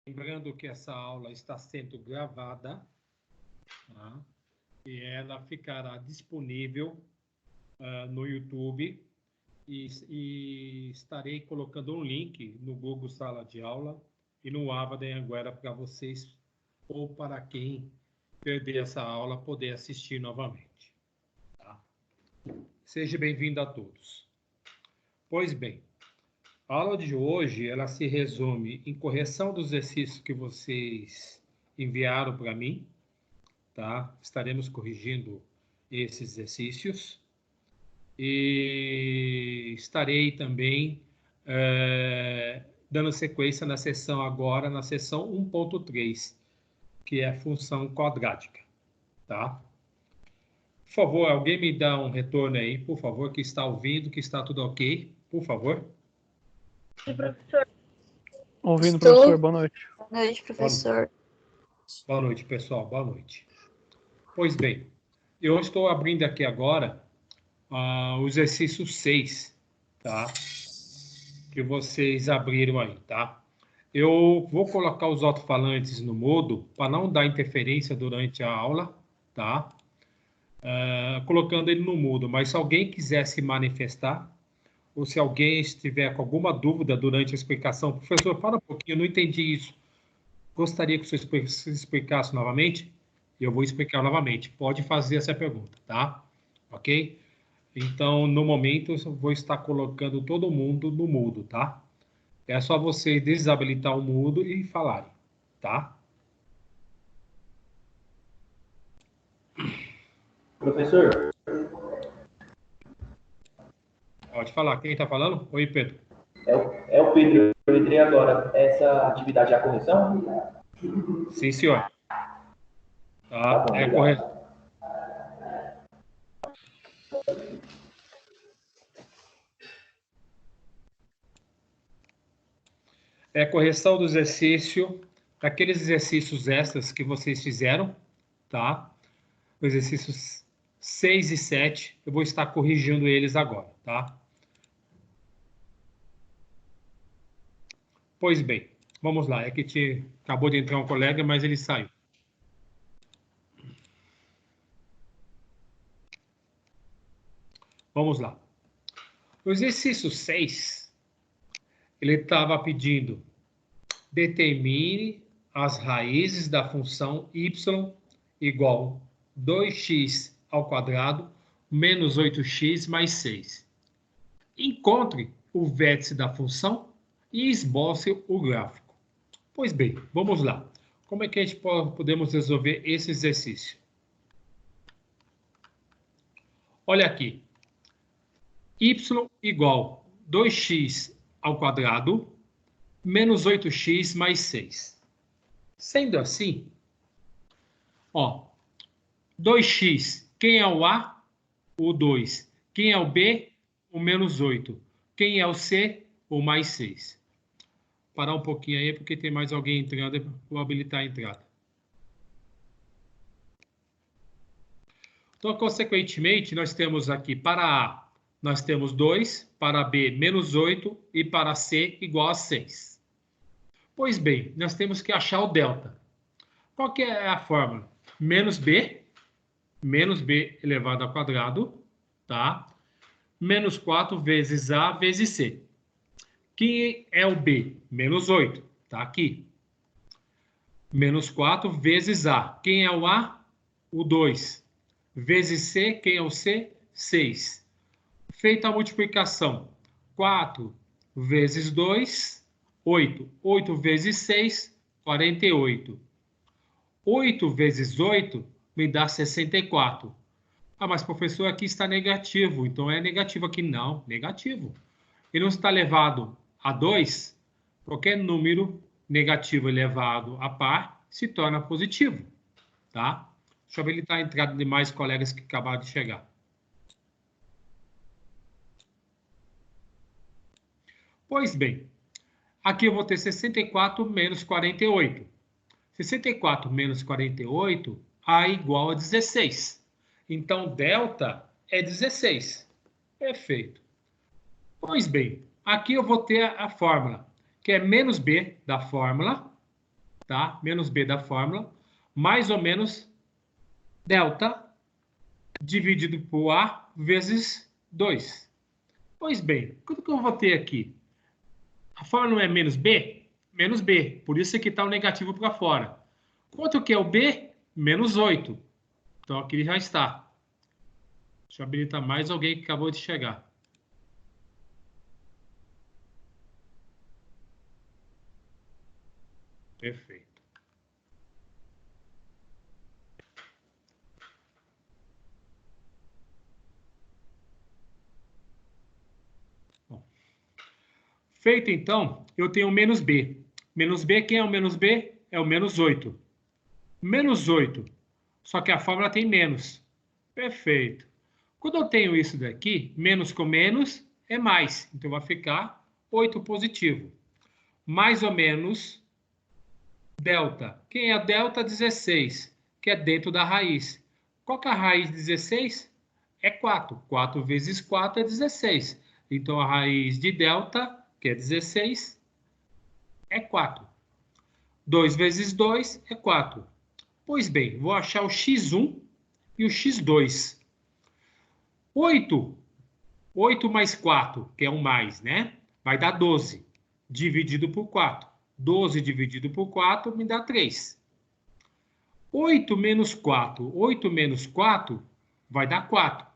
Lembrando que essa aula está sendo gravada, tá? E ela ficará disponível no YouTube e estarei colocando um link no Google Sala de Aula e no Ava da Anhanguera para vocês ou para quem perder essa aula poder assistir novamente. Tá? Seja bem-vindo a todos. Pois bem, a aula de hoje ela se resume em correção dos exercícios que vocês enviaram para mim, tá? Estaremos corrigindo esses exercícios e estarei também dando sequência na sessão agora, na sessão 1.3, que é a função quadrática, tá? Por favor, alguém me dá um retorno aí, por favor, que está ouvindo, que está tudo ok, por favor. Professor. Ouvindo, professor, boa noite. Boa noite, professor. Boa noite, pessoal, boa noite. Pois bem, eu estou abrindo aqui agora o exercício 6, tá? Que vocês abriram aí, tá? Eu vou colocar os alto-falantes no mudo para não dar interferência durante a aula, tá? Colocando ele no mudo, mas se alguém quiser se manifestar, ou se alguém estiver com alguma dúvida durante a explicação, professor, fala um pouquinho, eu não entendi isso. Gostaria que você explicasse novamente? Eu vou explicar novamente. Pode fazer essa pergunta, tá? Ok? Então, no momento, eu vou estar colocando todo mundo no mudo, tá? É só você desabilitar o mudo e falarem, tá? Professor. Pode falar. Quem está falando? Oi, Pedro. É o Pedro. Eu entrei agora. Essa atividade é a correção? Sim, senhor. Tá bom, é correto. É correção do exercício, aqueles exercícios extras que vocês fizeram, tá? Os exercícios 6 e 7, eu vou estar corrigindo eles agora, tá? Pois bem, vamos lá. É que acabou de entrar um colega, mas ele saiu. Vamos lá. O exercício 6, ele estava pedindo determine as raízes da função y igual 2x ao quadrado menos 8x mais 6. Encontre o vértice da função e esboce o gráfico. Pois bem, vamos lá. Como é que a gente podemos resolver esse exercício? Olha aqui. Y igual 2x ao quadrado menos 8x mais 6. Sendo assim, ó, 2x, quem é o A? O 2. Quem é o B? O menos 8. Quem é o C? O mais 6. Parar um pouquinho aí, porque tem mais alguém entrando, vou habilitar a entrada. Então, consequentemente, nós temos aqui para A, nós temos 2, para B, menos 8 e para C, igual a 6. Pois bem, nós temos que achar o delta. Qual que é a fórmula? Menos B elevado ao quadrado, tá? Menos 4 vezes A vezes C. Quem é o B? Menos 8, tá aqui. Menos 4 vezes A. Quem é o A? O 2. Vezes C, quem é o C? 6. Feita a multiplicação, 4 vezes 2, 8. 8 vezes 6, 48. 8 vezes 8 me dá 64. Ah, mas professor, aqui está negativo. Então é negativo aqui? Não, negativo. E não está elevado a 2? Qualquer número negativo elevado a par se torna positivo. Tá? Deixa eu habilitar a entrada de mais colegas que acabaram de chegar. Pois bem, aqui eu vou ter 64 menos 48. 64 menos 48, A igual a 16. Então, delta é 16. Perfeito. Pois bem, aqui eu vou ter a fórmula, que é menos B da fórmula, tá? Menos b da fórmula, mais ou menos delta dividido por a vezes 2. Pois bem, quanto que eu vou ter aqui? A fórmula não é menos b? Menos b. Por isso aqui está o negativo para fora. Quanto que é o b? Menos 8. Então aqui já está. Deixa eu habilitar mais alguém que acabou de chegar. Perfeito. Bom. Feito, então, eu tenho menos b. Menos b, quem é o menos b? É o menos 8. Menos 8. Só que a fórmula tem menos. Perfeito. Quando eu tenho isso daqui, menos com menos é mais. Então, vai ficar 8 positivo. Mais ou menos delta. Quem é delta? 16, que é dentro da raiz. Qual que é a raiz de 16? É 4. 4 vezes 4 é 16. Então, a raiz de delta, que é 16, é 4. 2 vezes 2 é 4. Pois bem, vou achar o x1 e o x2. 8 mais 4, que é um mais, né? Vai dar 12, dividido por 4. 12 dividido por 4 me dá 3. 8 menos 4. 8 menos 4 vai dar 4.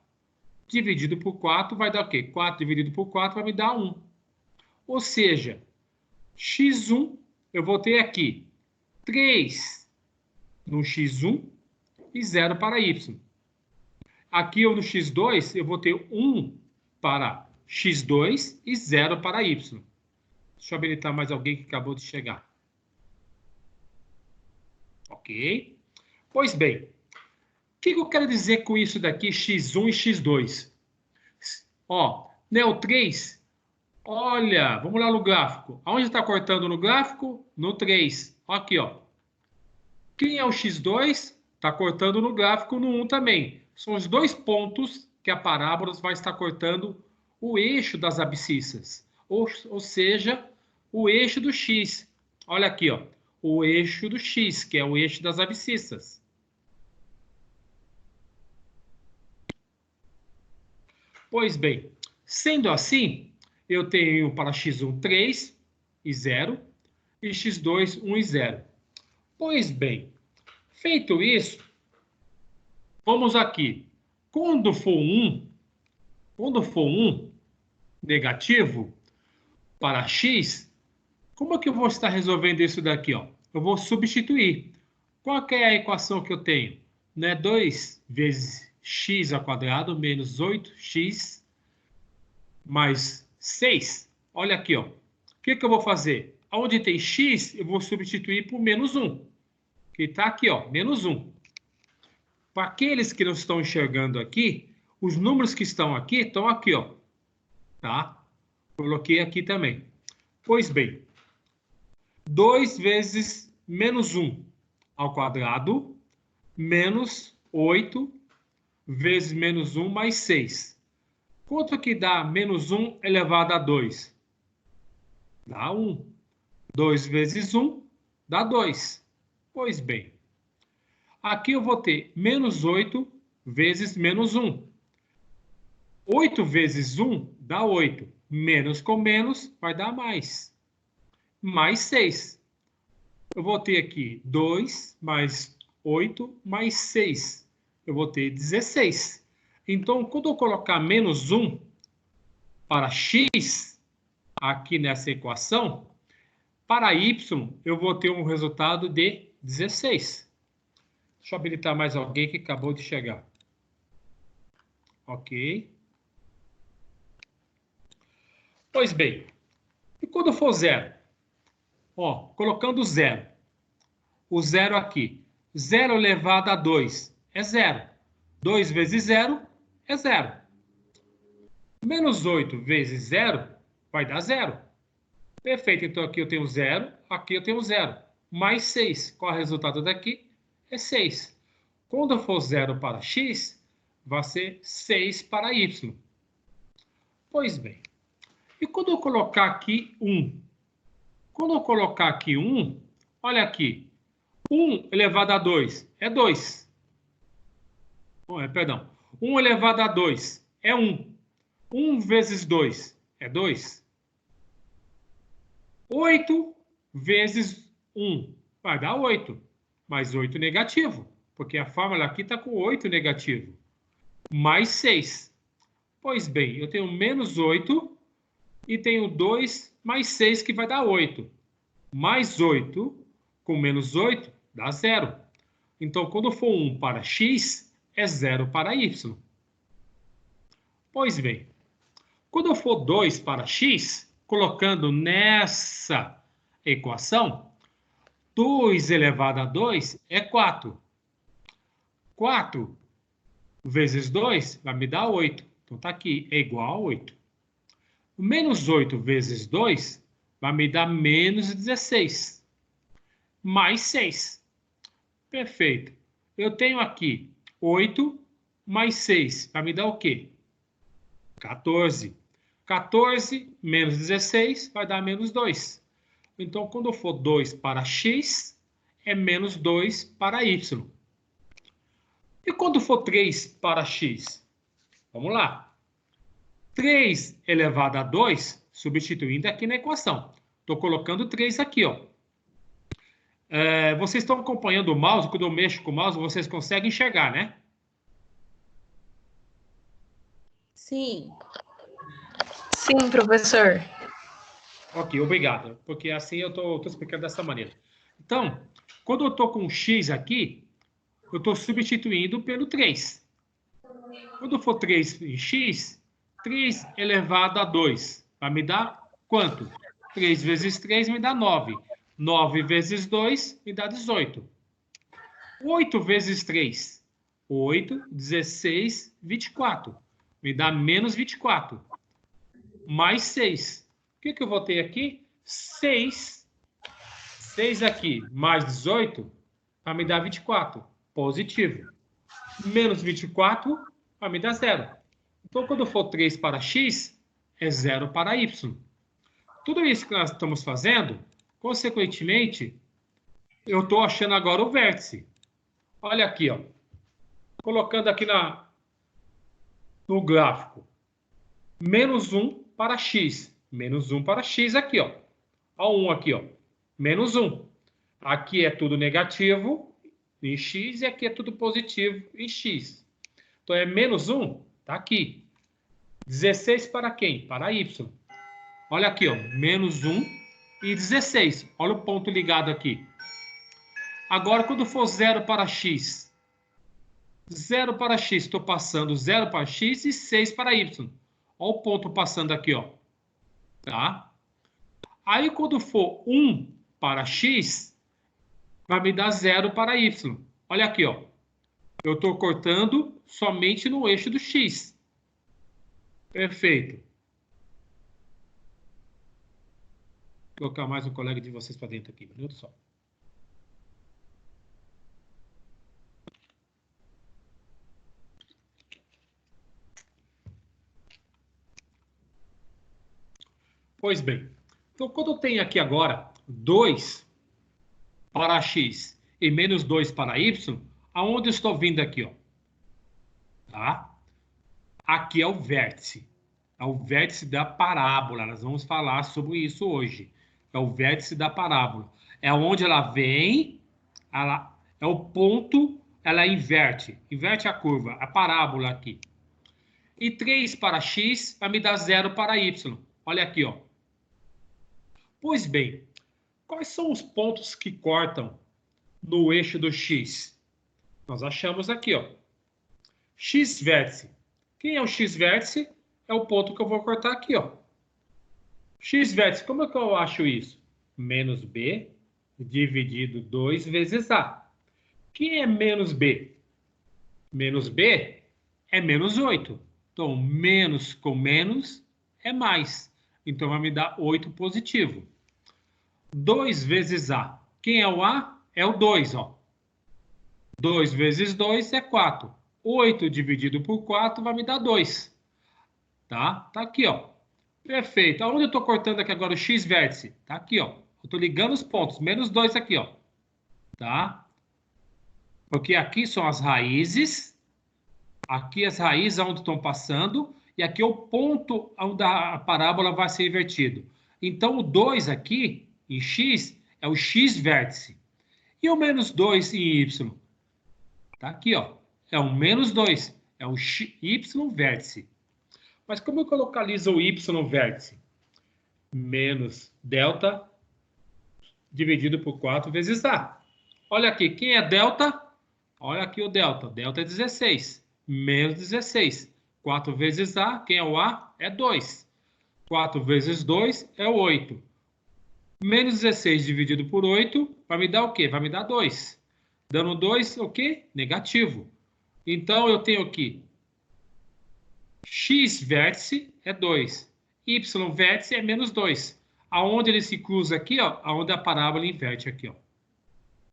Dividido por 4 vai dar o quê? 4 dividido por 4 vai me dar 1. Ou seja, x1 eu vou ter aqui 3 no x1 e 0 para y. Aqui no x2 eu vou ter 1 para x2 e 0 para y. Deixa eu habilitar mais alguém que acabou de chegar. Ok? Pois bem, o que eu quero dizer com isso daqui, x1 e x2? Ó, Neo 3, olha, vamos lá no gráfico. Aonde está cortando no gráfico? No 3. Aqui, ó. Quem é o x2? Está cortando no gráfico no 1 também. São os dois pontos que a parábola vai estar cortando o eixo das abscissas. Ou seja, o eixo do x. Olha aqui, ó. O eixo do x, que é o eixo das abscissas. Pois bem, sendo assim, eu tenho para x1 3 e 0 e x2 1 e 0. Pois bem, feito isso, vamos aqui. Quando for 1 negativo para x, como é que eu vou estar resolvendo isso daqui? Ó? Eu vou substituir. Qual que é a equação que eu tenho? Né? 2 vezes x ao quadrado menos 8x mais 6. Olha aqui, ó. O que eu vou fazer? Onde tem x, eu vou substituir por menos 1. Que está aqui, ó, menos 1. Para aqueles que não estão enxergando aqui, os números que estão aqui, ó. Tá? Coloquei aqui também. Pois bem, 2 vezes menos 1 ao quadrado, menos 8 vezes menos 1 mais 6. Quanto que dá menos 1 elevado a 2? Dá 1. 2 vezes 1 dá 2. Pois bem, aqui eu vou ter menos 8 vezes menos 1. 8 vezes 1 dá 8. Menos com menos vai dar mais. Mais 6. Eu vou ter aqui 2 mais 8 mais 6. Eu vou ter 16. Então, quando eu colocar menos 1 para x aqui nessa equação, para y eu vou ter um resultado de 16. Deixa eu habilitar mais alguém que acabou de chegar. Ok. Pois bem, e quando for 0? Ó, colocando 0. O 0 aqui. 0 elevado a 2 é 0. 2 vezes 0 é 0. Menos 8 vezes 0 vai dar 0. Perfeito, então aqui eu tenho 0, aqui eu tenho 0. Mais 6. Qual é o resultado daqui? É 6. Quando for 0 para x, vai ser 6 para y. Pois bem, e quando eu colocar aqui 1? Quando eu colocar aqui 1, Olha aqui. 1 elevado a 2 é 2. Perdão. 1 elevado a 2 é 1. 1 vezes 2 é 2. 8 vezes 1 vai dar 8. Mais 8 negativo. Porque a fórmula aqui está com 8 negativo. Mais 6. Pois bem, eu tenho menos 8 e tenho 2 mais 6 que vai dar 8. Mais 8 com menos 8 dá 0. Então, quando for 1 para x, é 0 para y. Pois bem, quando for 2 para x, colocando nessa equação, 2 elevado a 2 é 4. 4 vezes 2 vai me dar 8. Então, está aqui, é igual a 8. Menos 8 vezes 2 vai me dar menos 16. Mais 6. Perfeito. Eu tenho aqui 8 mais 6. Vai me dar o quê? 14. 14 menos 16 vai dar menos 2. Então, quando for 2 para x, é menos 2 para y. E quando for 3 para x? Vamos lá. 3 elevado a 2, substituindo aqui na equação. Estou colocando 3 aqui, ó. Vocês estão acompanhando o mouse? Quando eu mexo com o mouse, vocês conseguem enxergar, né? Sim. Sim, professor. Ok, obrigado. Porque assim eu estou explicando dessa maneira. Então, quando eu estou com x aqui, eu estou substituindo pelo 3. Quando for 3 em x, 3 elevado a 2 vai me dar quanto? 3 vezes 3 me dá 9. 9 vezes 2 me dá 18. 8 vezes 3. 8, 16, 24. Me dá menos 24. Mais 6. O que eu vou ter aqui? 6. 6 aqui mais 18 vai me dar 24. Positivo. Menos 24 vai me dar 0. Então, quando for 3 para x, é 0 para y. Tudo isso que nós estamos fazendo, consequentemente, eu estou achando agora o vértice. Olha aqui, ó. Colocando aqui no gráfico. Menos 1 para x. Menos 1 para x aqui, ó. Olha o 1 aqui, ó. Menos 1. Aqui é tudo negativo em x e aqui é tudo positivo em x. Então, é menos 1, tá aqui. 16 para quem? Para y. Olha aqui, ó. Menos 1 e 16. Olha o ponto ligado aqui. Agora, quando for 0 para x. 0 para x, estou passando 0 para x e 6 para y. Olha o ponto passando aqui, ó. Tá? Aí, quando for 1 para x, vai me dar 0 para y. Olha aqui, ó. Eu estou cortando somente no eixo do x. Perfeito. Vou colocar mais um colega de vocês para dentro aqui. Um minuto só. Pois bem. Então, quando eu tenho aqui agora 2 para x e menos 2 para y, aonde eu estou vindo aqui, ó? Tá? Aqui é o vértice. É o vértice da parábola. Nós vamos falar sobre isso hoje. É o vértice da parábola. É onde ela vem, é o ponto, ela inverte. Inverte a curva, a parábola aqui. E 3 para x vai me dar 0 para y. Olha aqui, ó. Pois bem, quais são os pontos que cortam no eixo do x? Nós achamos aqui, ó. X vértice. Quem é o x vértice? É o ponto que eu vou cortar aqui, ó. X vértice, como é que eu acho isso? Menos b dividido 2 vezes a. Quem é menos b? Menos b é menos 8. Então, menos com menos é mais. Então, vai me dar 8 positivo. 2 vezes a. Quem é o a? É o 2, ó. 2 vezes 2 é 4. 8 dividido por 4 vai me dar 2. Tá? Tá aqui, ó. Perfeito. Aonde eu estou cortando aqui agora o x vértice? Tá aqui, ó. Eu estou ligando os pontos. Menos 2 aqui, ó. Tá? Porque aqui são as raízes. Aqui as raízes onde estão passando. E aqui é o ponto onde a parábola vai ser invertido. Então, o 2 aqui, em x, é o x vértice. E o menos 2 em y? Tá aqui, ó. É o menos 2. É o y vértice. Mas como eu localizo o y vértice? Menos delta dividido por 4 vezes A. Olha aqui, quem é delta? Olha aqui o delta. Delta é 16. Menos 16. 4 vezes A, quem é o A? É 2. 4 vezes 2 é 8. Menos 16 dividido por 8 vai me dar o quê? Vai me dar 2. Dando 2, o quê? Negativo. Então, eu tenho aqui x vértice é 2. Y vértice é menos 2. Aonde ele se cruza aqui, ó, aonde a parábola inverte aqui, ó.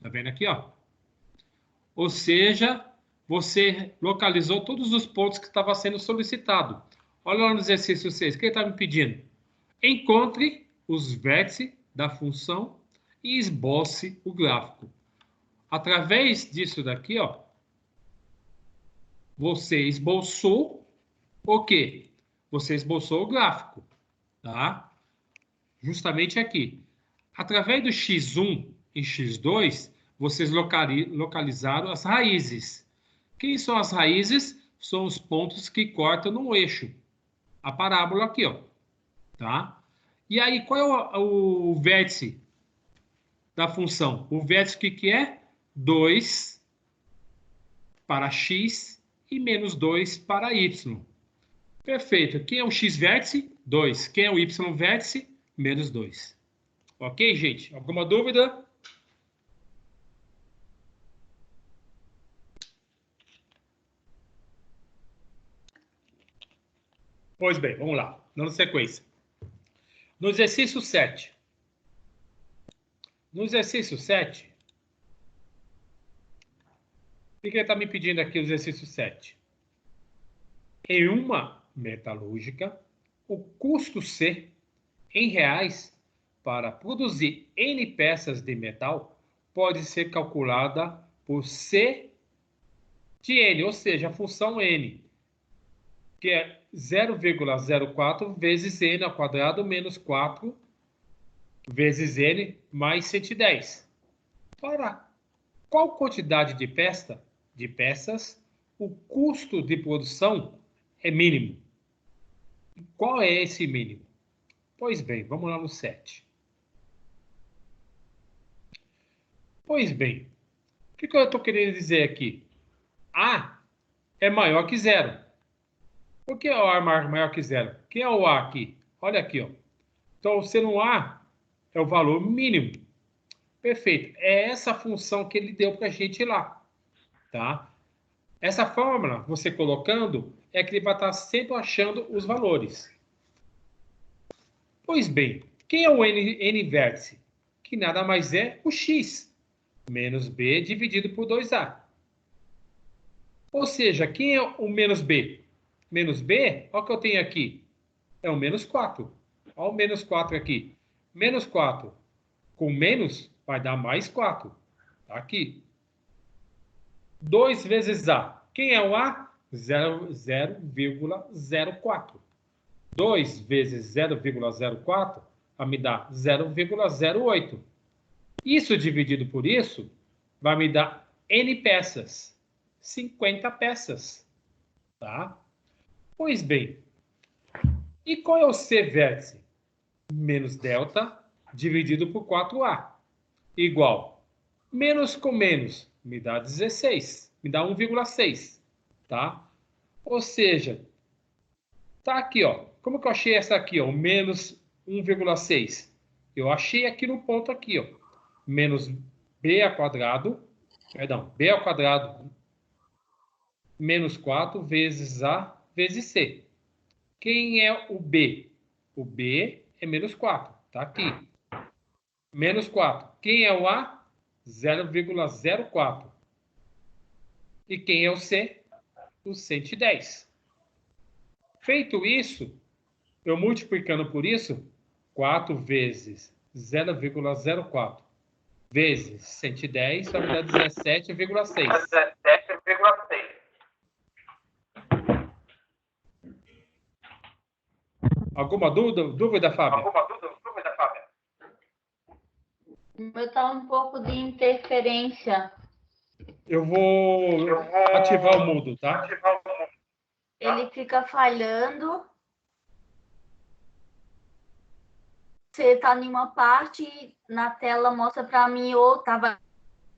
Tá vendo aqui, ó? Ou seja, você localizou todos os pontos que estava sendo solicitado. Olha lá no exercício 6, o que ele está me pedindo? Encontre os vértices da função e esboce o gráfico. Através disso daqui, ó, você esboçou o quê? Você esboçou o gráfico, tá? Justamente aqui. Através do x1 e x2, vocês localizaram as raízes. Quem são as raízes? São os pontos que cortam no eixo. A parábola aqui, ó. Tá? E aí, qual é o vértice da função? O vértice que é? 2 para x e menos 2 para y. Perfeito. Quem é o x vértice? 2. Quem é o y vértice? Menos 2. Ok, gente? Alguma dúvida? Pois bem, vamos lá. Dando sequência. No exercício 7. No exercício 7, o que ele está me pedindo aqui no exercício 7? Em uma metalúrgica, o custo C, em reais, para produzir N peças de metal, pode ser calculada por C de N, ou seja, a função N, que é 0,04 vezes N ao quadrado menos 4 vezes N mais 110. Para qual quantidade de peças o custo de produção é mínimo? Qual é esse mínimo? Pois bem, vamos lá no 7. Pois bem, o que eu estou querendo dizer aqui? A é maior que zero. Por que o A é maior que zero? Quem é o A aqui? Olha aqui, ó. Então, sendo o A, é o valor mínimo. Perfeito. É essa função que ele deu para a gente lá. Tá? Essa fórmula, você colocando, é que ele vai estar sempre achando os valores. Pois bem, quem é o N vértice? Que nada mais é o x menos b dividido por 2a. Ou seja, quem é o menos b? Menos b, olha o que eu tenho aqui. É o menos 4. Olha o menos 4 aqui. Menos 4 com menos vai dar mais 4. Tá aqui. 2 vezes a. Quem é o a? 0,04. 2 vezes 0,04 vai me dar 0,08. Isso dividido por isso vai me dar N peças. 50 peças. Tá? Pois bem. E qual é o C vértice? Menos delta dividido por 4A. Igual. Menos com menos me dá 16. Me dá 1,6. Tá? Ou seja, tá aqui, ó. Como que eu achei essa aqui, ó? O menos 1,6. Eu achei aqui no ponto aqui, ó. Menos b ao quadrado. Perdão, b ao quadrado menos 4 vezes a vezes c. Quem é o b? O b é menos 4. Tá aqui. Menos 4. Quem é o a? 0,04. E quem é o c? O 110. Feito isso, eu multiplicando por isso, 4 vezes 0,04 vezes 110 vai me dar 17,6. Alguma dúvida, Fábia? O meu tá um pouco de interferência. Eu vou ativar o mudo, tá? Ele fica falhando. Você tá em uma parte e na tela mostra para mim ou tava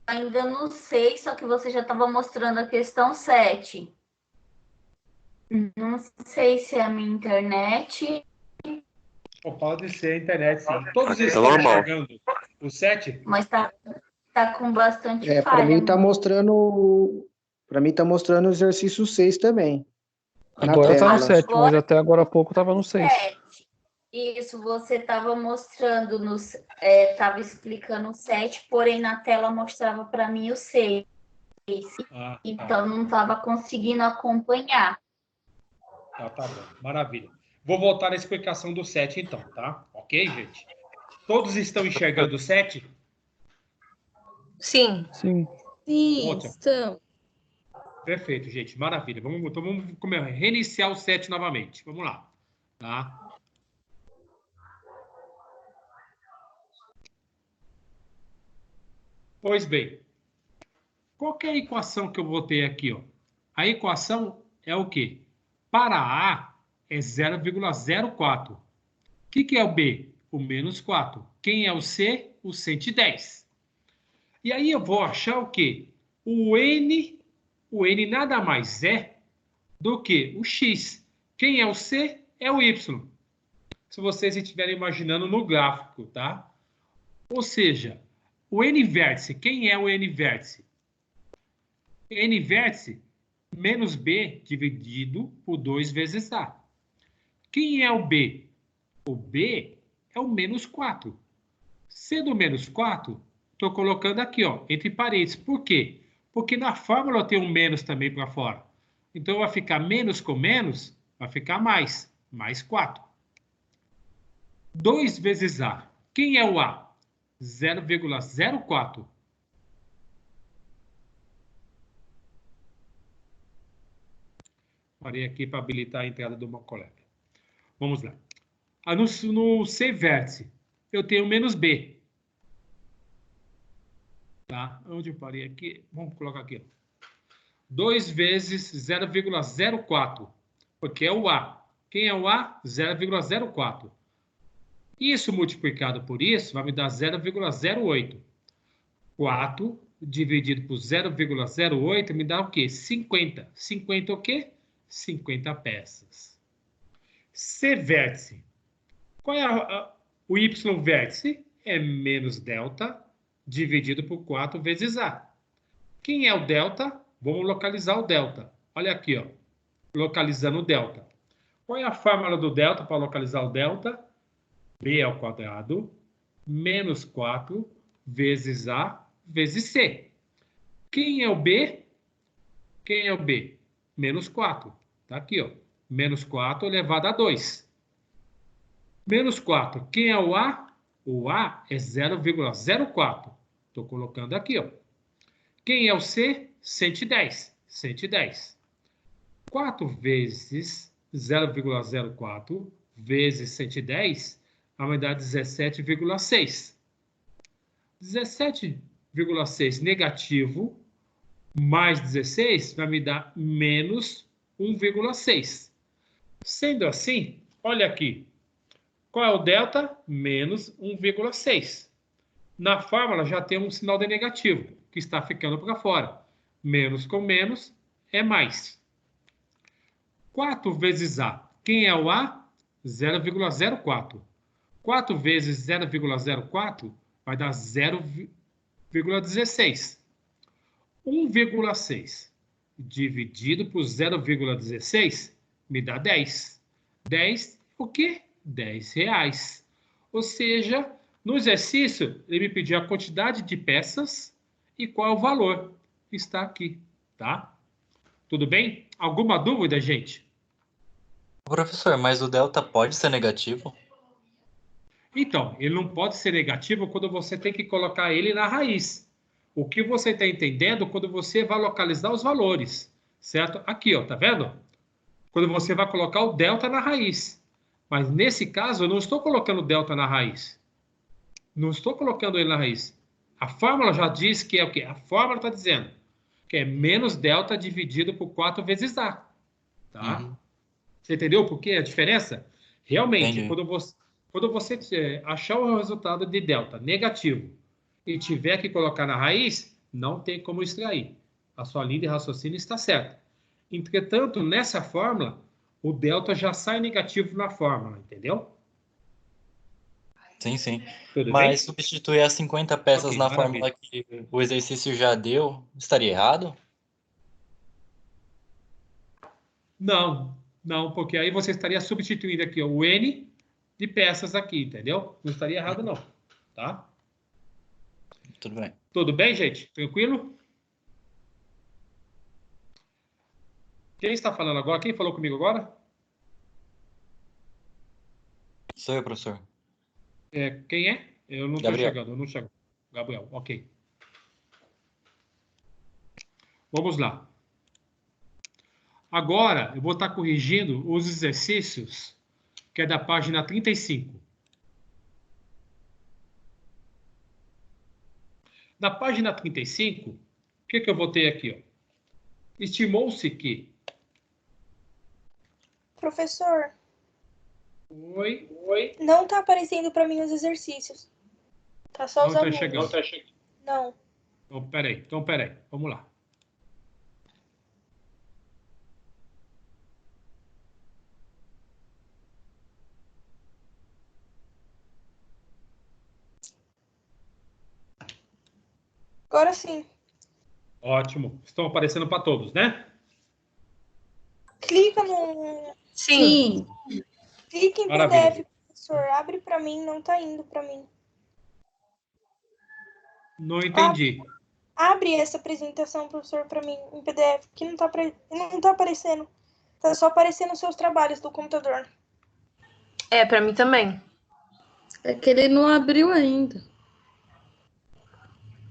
ainda no 6, só que você já estava mostrando a questão 7. Não sei se é a minha internet. Pode ser a internet, sim. Todos estão enxergando o 7? Mas tá com bastante falha. Para mim tá mostrando. Para mim tá mostrando o exercício 6 também. Agora tá no tela. 7, mas até agora há pouco tava no 6. 7. Isso, você estava mostrando, estava explicando o 7, porém na tela mostrava para mim o 6. Então não estava conseguindo acompanhar. Tá bom. Maravilha. Vou voltar na explicação do 7, então, tá? Ok, gente? Todos estão enxergando o 7? Sim. Sim. Sim, Ótimo. estão. Vamos reiniciar o 7 novamente. Vamos lá. Tá? Pois bem, qual que é a equação que eu botei aqui? Ó? A equação é o quê? Para A é 0,04. O que é o B? O menos 4. Quem é o C? O 110. E aí eu vou achar o quê? O N nada mais é do que o X. Quem é o C? É o Y. Se vocês estiverem imaginando no gráfico, tá? Ou seja, o N-vértice, quem é o N-vértice? N-vértice menos B dividido por 2 vezes A. Quem é o B? O B é o menos 4. Sendo menos 4, estou colocando aqui, ó, entre parênteses. Por quê? Porque na fórmula eu tenho um menos também para fora. Então vai ficar menos com menos, vai ficar mais. Mais 4. 2 vezes A. Quem é o A? 0,04. Parei aqui para habilitar a entrada do meu colega. Vamos lá. No C vértice, eu tenho menos B. Tá? Onde eu parei aqui? Vamos colocar aqui. 2 vezes 0,04. Porque é o A. Quem é o A? 0,04. Isso multiplicado por isso vai me dar 0,08. 4 dividido por 0,08 me dá o quê? 50. 50 o quê? 50 peças. C vértice. Qual é o Y vértice? É menos delta dividido por 4 vezes A. Quem é o delta? Vamos localizar o delta. Olha aqui, ó. Localizando o delta. Qual é a fórmula do delta para localizar o delta? B ao quadrado menos 4 vezes A vezes C. Quem é o B? Quem é o B? Menos 4. Tá aqui, ó. Menos 4 elevado a 2. Menos 4. Quem é o A? O A é 0,04. Estou colocando aqui, ó. Quem é o C? 110. 110. 4 vezes 0,04 vezes 110 vai dar 17,6. 17,6 negativo mais 16 vai me dar menos 1,6. Sendo assim, olha aqui. Qual é o delta? Menos 1,6. Na fórmula já tem um sinal de negativo, que está ficando para fora. Menos com menos é mais. 4 vezes A. Quem é o A? 0,04. 4 vezes 0,04 vai dar 0,16. 1,6 dividido por 0,16 me dá 10. 10 o quê? 10 reais. Ou seja, no exercício, ele me pediu a quantidade de peças e qual é o valor. Está aqui, tá? Tudo bem? Alguma dúvida, gente? Professor, mas o delta pode ser negativo? Então, ele não pode ser negativo quando você tem que colocar ele na raiz. O que você está entendendo quando você vai localizar os valores, certo? Aqui, ó, tá vendo? Quando você vai colocar o delta na raiz. Mas nesse caso, eu não estou colocando o delta na raiz. Não estou colocando ele na raiz. A fórmula já diz que é o quê? A fórmula está dizendo que é menos delta dividido por 4 vezes A. Tá? Uhum. Você entendeu por que a diferença? Realmente, Entendi. quando você achar o resultado de delta negativo e tiver que colocar na raiz, não tem como extrair. A sua linha de raciocínio está certa. Entretanto, nessa fórmula, o delta já sai negativo na fórmula, entendeu? Sim, sim. Tudo Mas bem? substituir as 50 peças Ok, na maravilha. fórmula que o exercício já deu, estaria errado? Não, não, porque aí você estaria substituindo aqui ó, o N de peças aqui, entendeu? Não estaria errado, não. Tá? Tudo bem. Tudo bem, gente? Tranquilo? Quem está falando agora? Quem falou comigo agora? Sou eu, professor. Quem é? Eu não estou Gabriel. chegando, eu não chego. Gabriel, ok. Vamos lá. Agora, eu vou estar corrigindo os exercícios, que é da página 35. Na página 35, o que eu vou ter aqui? Ó? Estimou-se que... Professor, Oi? não tá aparecendo para mim os exercícios. Tá só Não os está alunos. chegando. Não. Então, peraí. Vamos lá. Agora sim. Ótimo. Estão aparecendo para todos, né? Clica no... Sim. Clica em Maravilha. PDF, professor. Abre para mim, não tá indo para mim. Não entendi. Abre essa apresentação, professor, para mim em PDF, que não tá aparecendo. Tá só aparecendo os seus trabalhos do computador. É, para mim também. É que ele não abriu ainda.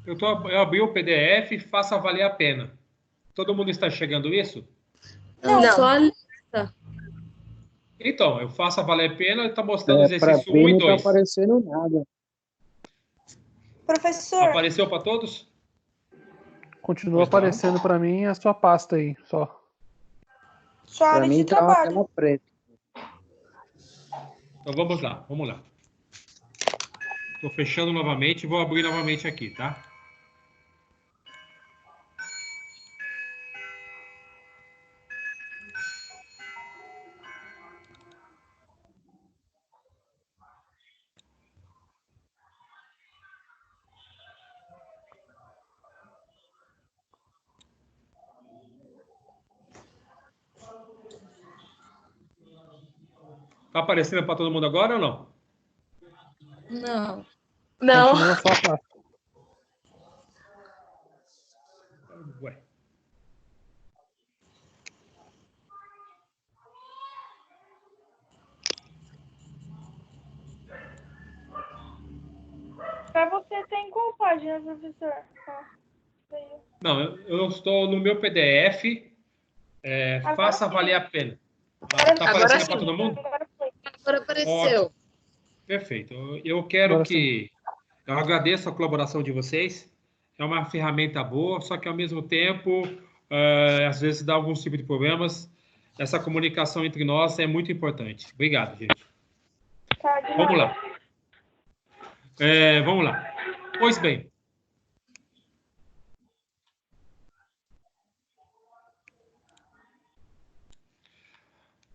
Eu abri o PDF, faça valer a pena. Todo mundo está chegando isso? Não, Não. só a lista. Então, eu faço valer a pena e está mostrando o Para exercício ver 1 e não tá 2. aparecendo nada. Professor, Apareceu para todos? Continua Pois não. aparecendo para mim a sua pasta aí, só. sua Para área de mim tá uma trabalho. tela preta. Então vamos lá. Estou fechando novamente e vou abrir novamente aqui, tá? Tá aparecendo para todo mundo agora ou não? Não. Não. Continua só a pasta. Ué. Para você tem qual página, professor? Não, eu estou no meu PDF. Faça valer a pena. Tá Agora aparecendo sim. para todo mundo? Agora apareceu. Ótimo. Perfeito. Eu quero Agora que... Eu agradeço a colaboração de vocês. É uma ferramenta boa, só que, ao mesmo tempo, às vezes dá alguns tipos de problemas. Essa comunicação entre nós é muito importante. Obrigado, gente. Tá, de Vamos nada. lá. Vamos lá. Pois bem.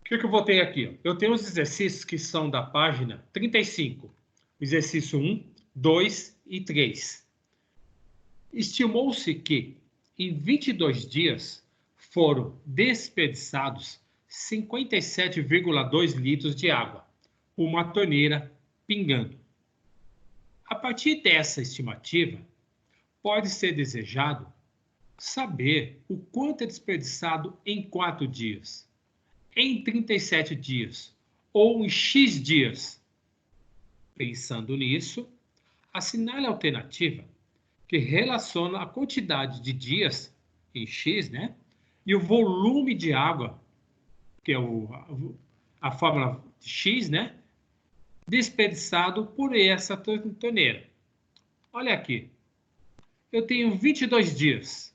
O que eu vou ter aqui? Eu tenho os exercícios que são da página 35. Exercício 1, 2 e 3. Estimou-se que, em 22 dias, foram desperdiçados 57,2 litros de água, uma torneira pingando. A partir dessa estimativa, pode ser desejado saber o quanto é desperdiçado em 4 dias, em 37 dias ou em X dias. Pensando nisso, assinale a alternativa que relaciona a quantidade de dias em X, né? E o volume de água, que é a fórmula de X, né? Desperdiçado por essa torneira. Olha aqui. Eu tenho 22 dias.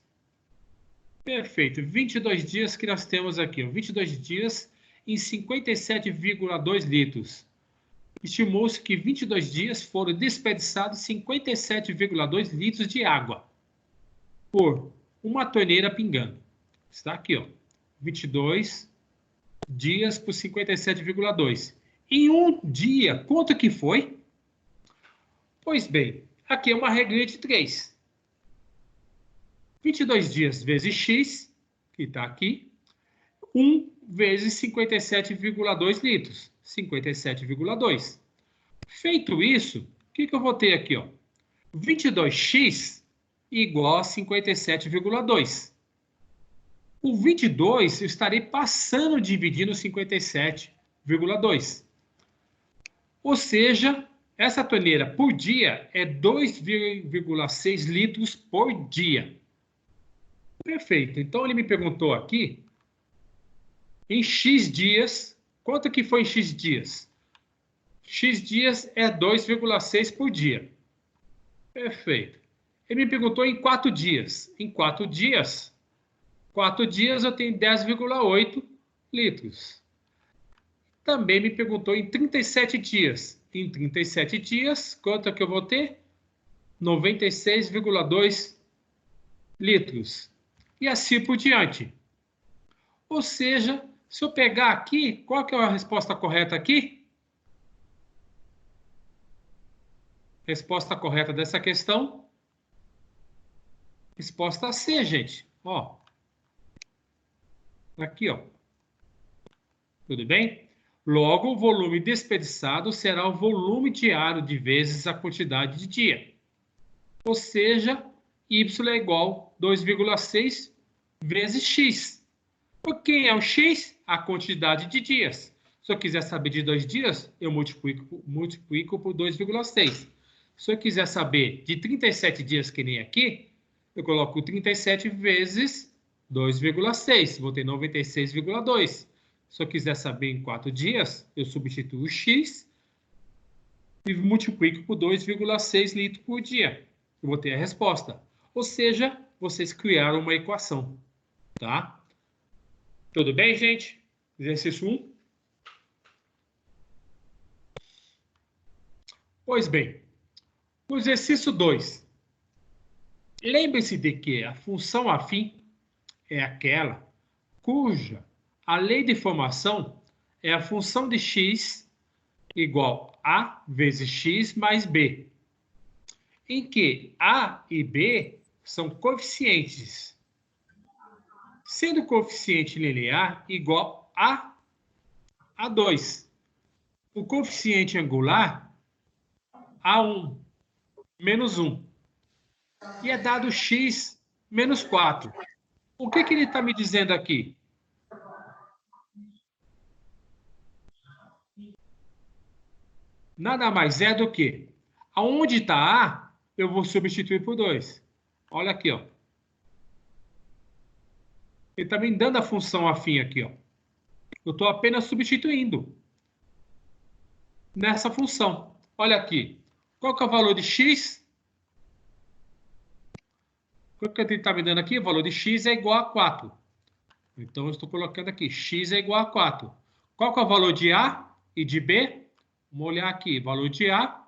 Perfeito. 22 dias que nós temos aqui. 22 dias em 57,2 litros. Estimou-se que 22 dias foram desperdiçados 57,2 litros de água por uma torneira pingando. Está aqui, ó. 22 dias por 57,2. Em um dia, quanto que foi? Pois bem, aqui é uma regrinha de 3. 22 dias vezes x, que está aqui, 1 vezes 57,2 litros. 57,2. Feito isso, o que eu vou ter aqui? Ó? 22x igual a 57,2. O 22 eu estarei passando dividindo 57,2. Ou seja, essa torneira por dia é 2,6 litros por dia. Perfeito. Então, ele me perguntou aqui, em X dias, quanto que foi em X dias? X dias é 2,6 por dia. Perfeito. Ele me perguntou em 4 dias. Em 4 dias eu tenho 10,8 litros. Também me perguntou em 37 dias. Em 37 dias, quanto é que eu vou ter? 96,2 litros. E assim por diante. Ou seja, se eu pegar aqui, qual que é a resposta correta aqui? Resposta correta dessa questão? Resposta C, gente. Ó. Aqui, ó. Tudo bem? Logo, o volume desperdiçado será o volume diário de vezes a quantidade de dia. Ou seja, Y é igual a 2,6 vezes X. Por quem é o X? A quantidade de dias. Se eu quiser saber de 2 dias, eu multiplico por 2,6. Se eu quiser saber de 37 dias, que nem aqui, eu coloco 37 vezes 2,6. Vou ter 96,2. Se eu quiser saber em 4 dias, eu substituo o X e multiplico por 2,6 litros por dia. Eu vou ter a resposta. Ou seja, vocês criaram uma equação. Tá? Tudo bem, gente? Exercício 1. Pois bem, no exercício 2, lembre-se de que a função afim é aquela cuja a lei de formação é a função de x igual a vezes x mais b, em que a e b são coeficientes, sendo o coeficiente linear igual a 2. O coeficiente angular, A1 menos 1. E é dado x menos 4. O que ele está me dizendo aqui? Nada mais é do que, aonde está A, eu vou substituir por 2. Olha aqui, ó. Ele está me dando a função afim aqui, ó. Eu estou apenas substituindo nessa função. Olha aqui. Qual que é o valor de x? O que ele está me dando aqui? O valor de x é igual a 4. Então, eu estou colocando aqui. X é igual a 4. Qual que é o valor de A e de B? Vamos olhar aqui. Valor de A.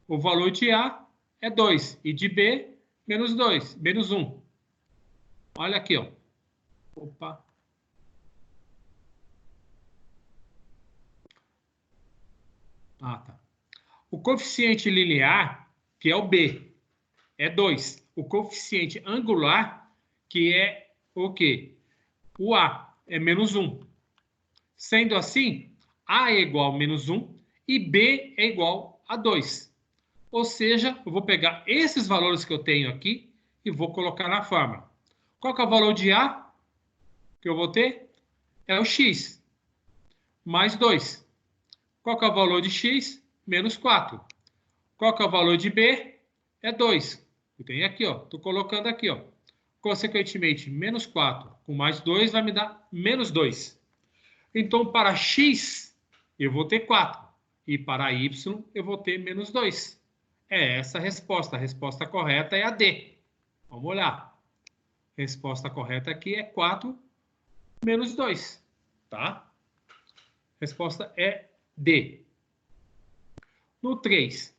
O valor de A é 2. E de B, menos 2. Menos 1. Olha aqui, ó. Opa. Ah, tá. O coeficiente linear, que é o B, é 2. O coeficiente angular, que é o quê? O A, é menos 1. Sendo assim, A é igual a menos 1 e B é igual a 2. Ou seja, eu vou pegar esses valores que eu tenho aqui e vou colocar na fórmula. Qual que é o valor de A que eu vou ter? É o x, mais 2. Qual que é o valor de x? Menos 4. Qual que é o valor de B? É 2. Eu tenho aqui, ó. Estou colocando aqui, ó. Consequentemente, menos 4 com mais 2 vai me dar menos 2. Então, para x, eu vou ter 4. E para y, eu vou ter menos 2. É essa a resposta. A resposta correta é a D. Vamos olhar. A resposta correta aqui é 4 menos 2. Tá? A resposta é D. No 3,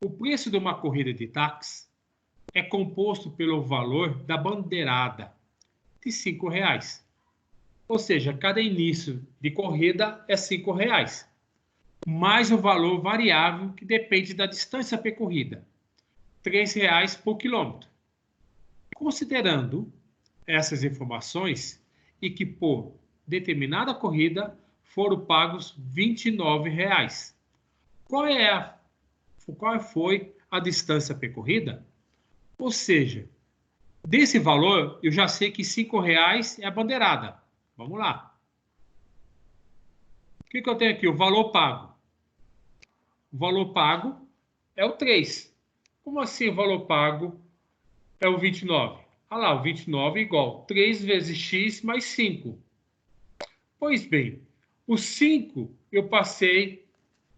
o preço de uma corrida de táxi é composto pelo valor da bandeirada de R$5. Ou seja, cada início de corrida é R$5, mais o valor variável que depende da distância percorrida, R$3 por quilômetro. Considerando essas informações e que por determinada corrida foram pagos R$29. Qual foi a distância percorrida? Ou seja, desse valor, eu já sei que R$5 é a bandeirada. Vamos lá. O que eu tenho aqui? O valor pago. O valor pago é o 3. Como assim o valor pago é o 29? Ah lá, o 29 é igual a 3 vezes x mais 5. Pois bem, o 5 eu passei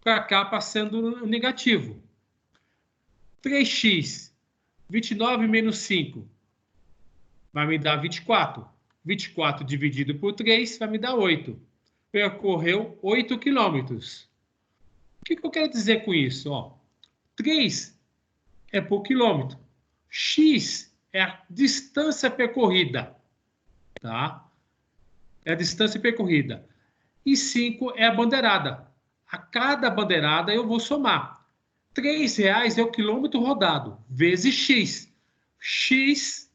para cá passando negativo. 3x, 29 menos 5, vai me dar 24. 24 dividido por 3 vai me dar 8. Percorreu 8 quilômetros. O que eu quero dizer com isso? Ó, 3 é por quilômetro. X é a distância percorrida. Tá? É a distância percorrida. E 5 é a bandeirada. A cada bandeirada eu vou somar. R$3 é o quilômetro rodado, vezes x. X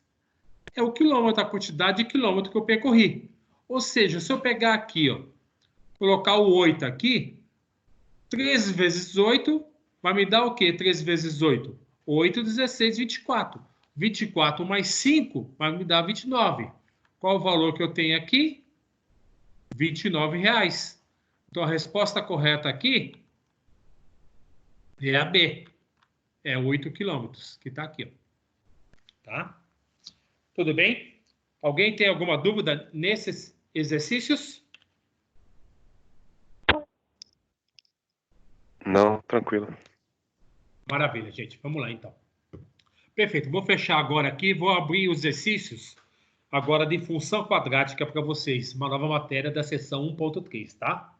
é o quilômetro, a quantidade de quilômetro que eu percorri. Ou seja, se eu pegar aqui, ó, colocar o 8 aqui, 3 vezes 8 vai me dar o quê? 3 vezes 8? 8, 16, 24. 24 mais 5 vai me dar 29. Qual o valor que eu tenho aqui? R$29. Então, a resposta correta aqui é a B. É 8 quilômetros, que está aqui. Ó. Tá? Tudo bem? Alguém tem alguma dúvida nesses exercícios? Não, tranquilo. Maravilha, gente. Vamos lá, então. Perfeito. Vou fechar agora aqui. Vou abrir os exercícios agora de função quadrática para vocês. Uma nova matéria da seção 1.3, tá?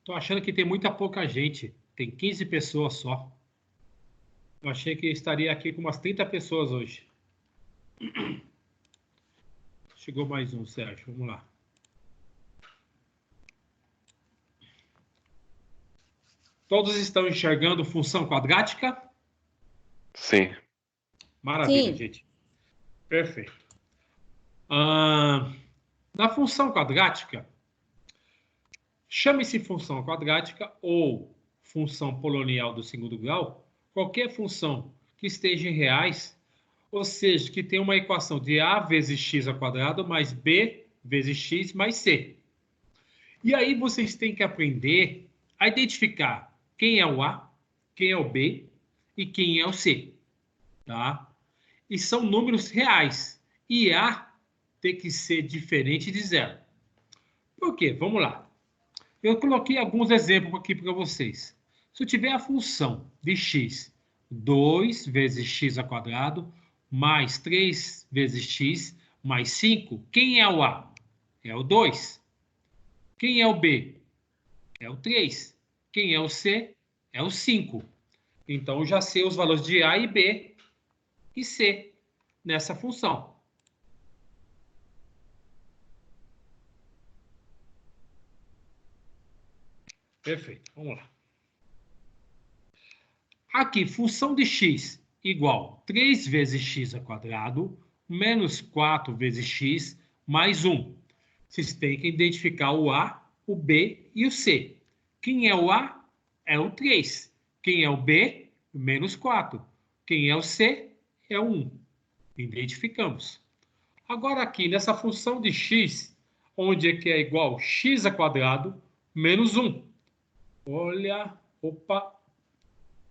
Tô achando que tem muita pouca gente. Tem 15 pessoas só. Eu achei que estaria aqui com umas 30 pessoas hoje. Chegou mais um, Sérgio. Vamos lá. Todos estão enxergando função quadrática? Sim. Maravilha, Sim. gente. Perfeito. Na função quadrática, chame-se função quadrática ou função polinomial do segundo grau, qualquer função que esteja em reais, ou seja, que tenha uma equação de a vezes x ao quadrado mais b vezes x mais c. E aí vocês têm que aprender a identificar quem é o a, quem é o b e quem é o c. Tá? E são números reais. E a tem que ser diferente de zero. Por quê? Vamos lá. Eu coloquei alguns exemplos aqui para vocês. Se eu tiver a função de x, 2 vezes x ao quadrado, mais 3 vezes x, mais 5, quem é o a? É o 2. Quem é o b? É o 3. Quem é o c? É o 5. Então, eu já sei os valores de a e b e c nessa função. Perfeito, vamos lá. Aqui, função de x igual 3 vezes x ao quadrado, menos 4 vezes x, mais 1. Vocês têm que identificar o a, o b e o c. Quem é o A? É o 3. Quem é o B? Menos 4. Quem é o C? É o 1. Identificamos. Agora aqui, nessa função de x, onde é que é igual x ao quadrado menos 1. Olha, opa,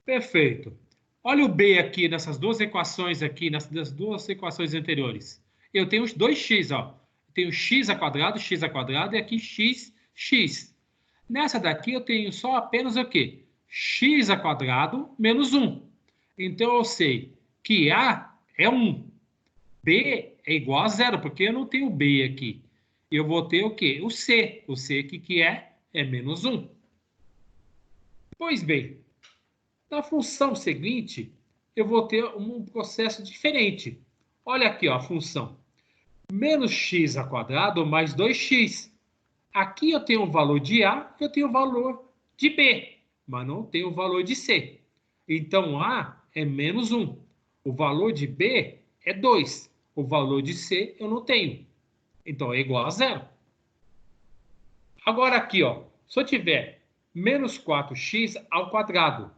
perfeito. Olha o B aqui nessas duas equações aqui, nessas duas equações anteriores. Eu tenho os dois x, ó. Eu tenho x ao quadrado e aqui x. Nessa daqui eu tenho só apenas o quê? X ao quadrado menos 1. Então eu sei que A é 1. B é igual a 0, porque eu não tenho B aqui. Eu vou ter o quê? O C. O C que é? É menos 1. Pois bem, na função seguinte, eu vou ter um processo diferente. Olha aqui, ó, a função. Menos x ao quadrado mais 2x. Aqui eu tenho o valor de A, eu tenho o valor de B, mas não tenho o valor de C. Então, A é menos 1. O valor de B é 2. O valor de C eu não tenho. Então, é igual a 0. Agora aqui, ó, se eu tiver menos 4x ao quadrado,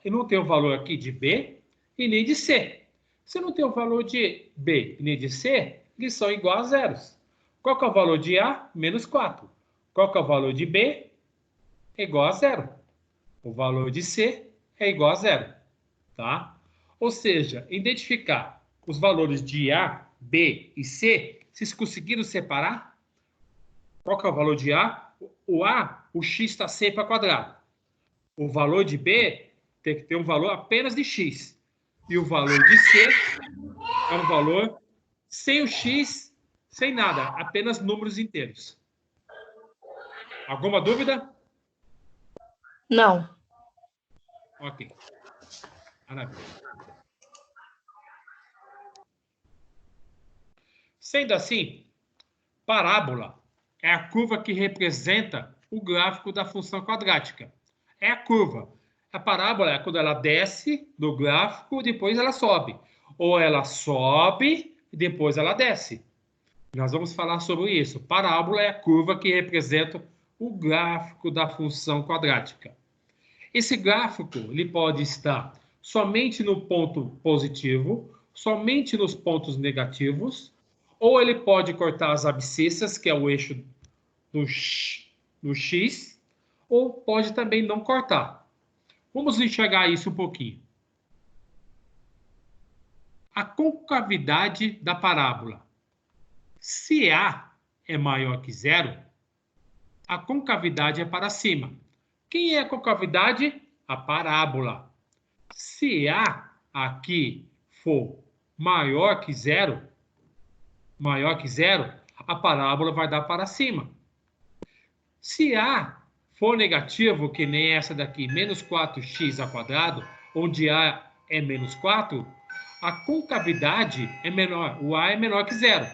eu não tenho o valor aqui de B e nem de C. Se eu não tenho o valor de B e nem de C, eles são iguais a zeros. Qual que é o valor de A? Menos 4. Qual que é o valor de B? É igual a 0. O valor de C é igual a 0. Tá? Ou seja, identificar os valores de A, B e C, vocês conseguiram separar? Qual que é o valor de A? O A, o x está sempre ao quadrado. O valor de B tem que ter um valor apenas de x. E o valor de C é um valor sem o x, sem nada, apenas números inteiros. Alguma dúvida? Não. Ok. Maravilha. Sendo assim, parábola é a curva que representa o gráfico da função quadrática. É a curva. A parábola é quando ela desce do gráfico, depois ela sobe. Ou ela sobe e depois ela desce. Nós vamos falar sobre isso. Parábola é a curva que representa o gráfico da função quadrática. Esse gráfico ele pode estar somente no ponto positivo, somente nos pontos negativos, ou ele pode cortar as abscissas, que é o eixo do x, ou pode também não cortar. Vamos enxergar isso um pouquinho. A concavidade da parábola. Se A é maior que 0, a concavidade é para cima. Quem é a concavidade? A parábola. Se A aqui for maior que 0, a parábola vai dar para cima. Se A for negativo, que nem essa daqui, menos 4x ao quadrado, onde A é menos 4, a concavidade é menor, o A é menor que 0.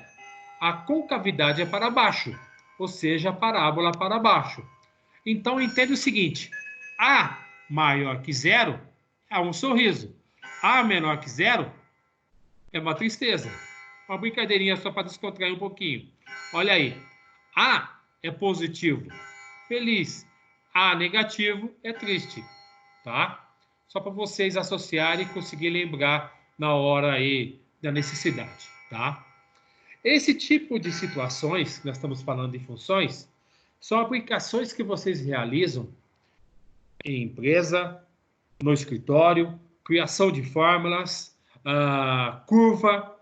A concavidade é para baixo, ou seja, a parábola para baixo. Então, entenda o seguinte, A maior que 0 é um sorriso. A menor que 0 é uma tristeza. Uma brincadeirinha só para descontrair um pouquinho. Olha aí, A é positivo, feliz. A negativo é triste, tá? Só para vocês associarem e conseguir lembrar na hora aí da necessidade, tá? Esse tipo de situações, que nós estamos falando de funções, são aplicações que vocês realizam em empresa, no escritório, criação de fórmulas, curva,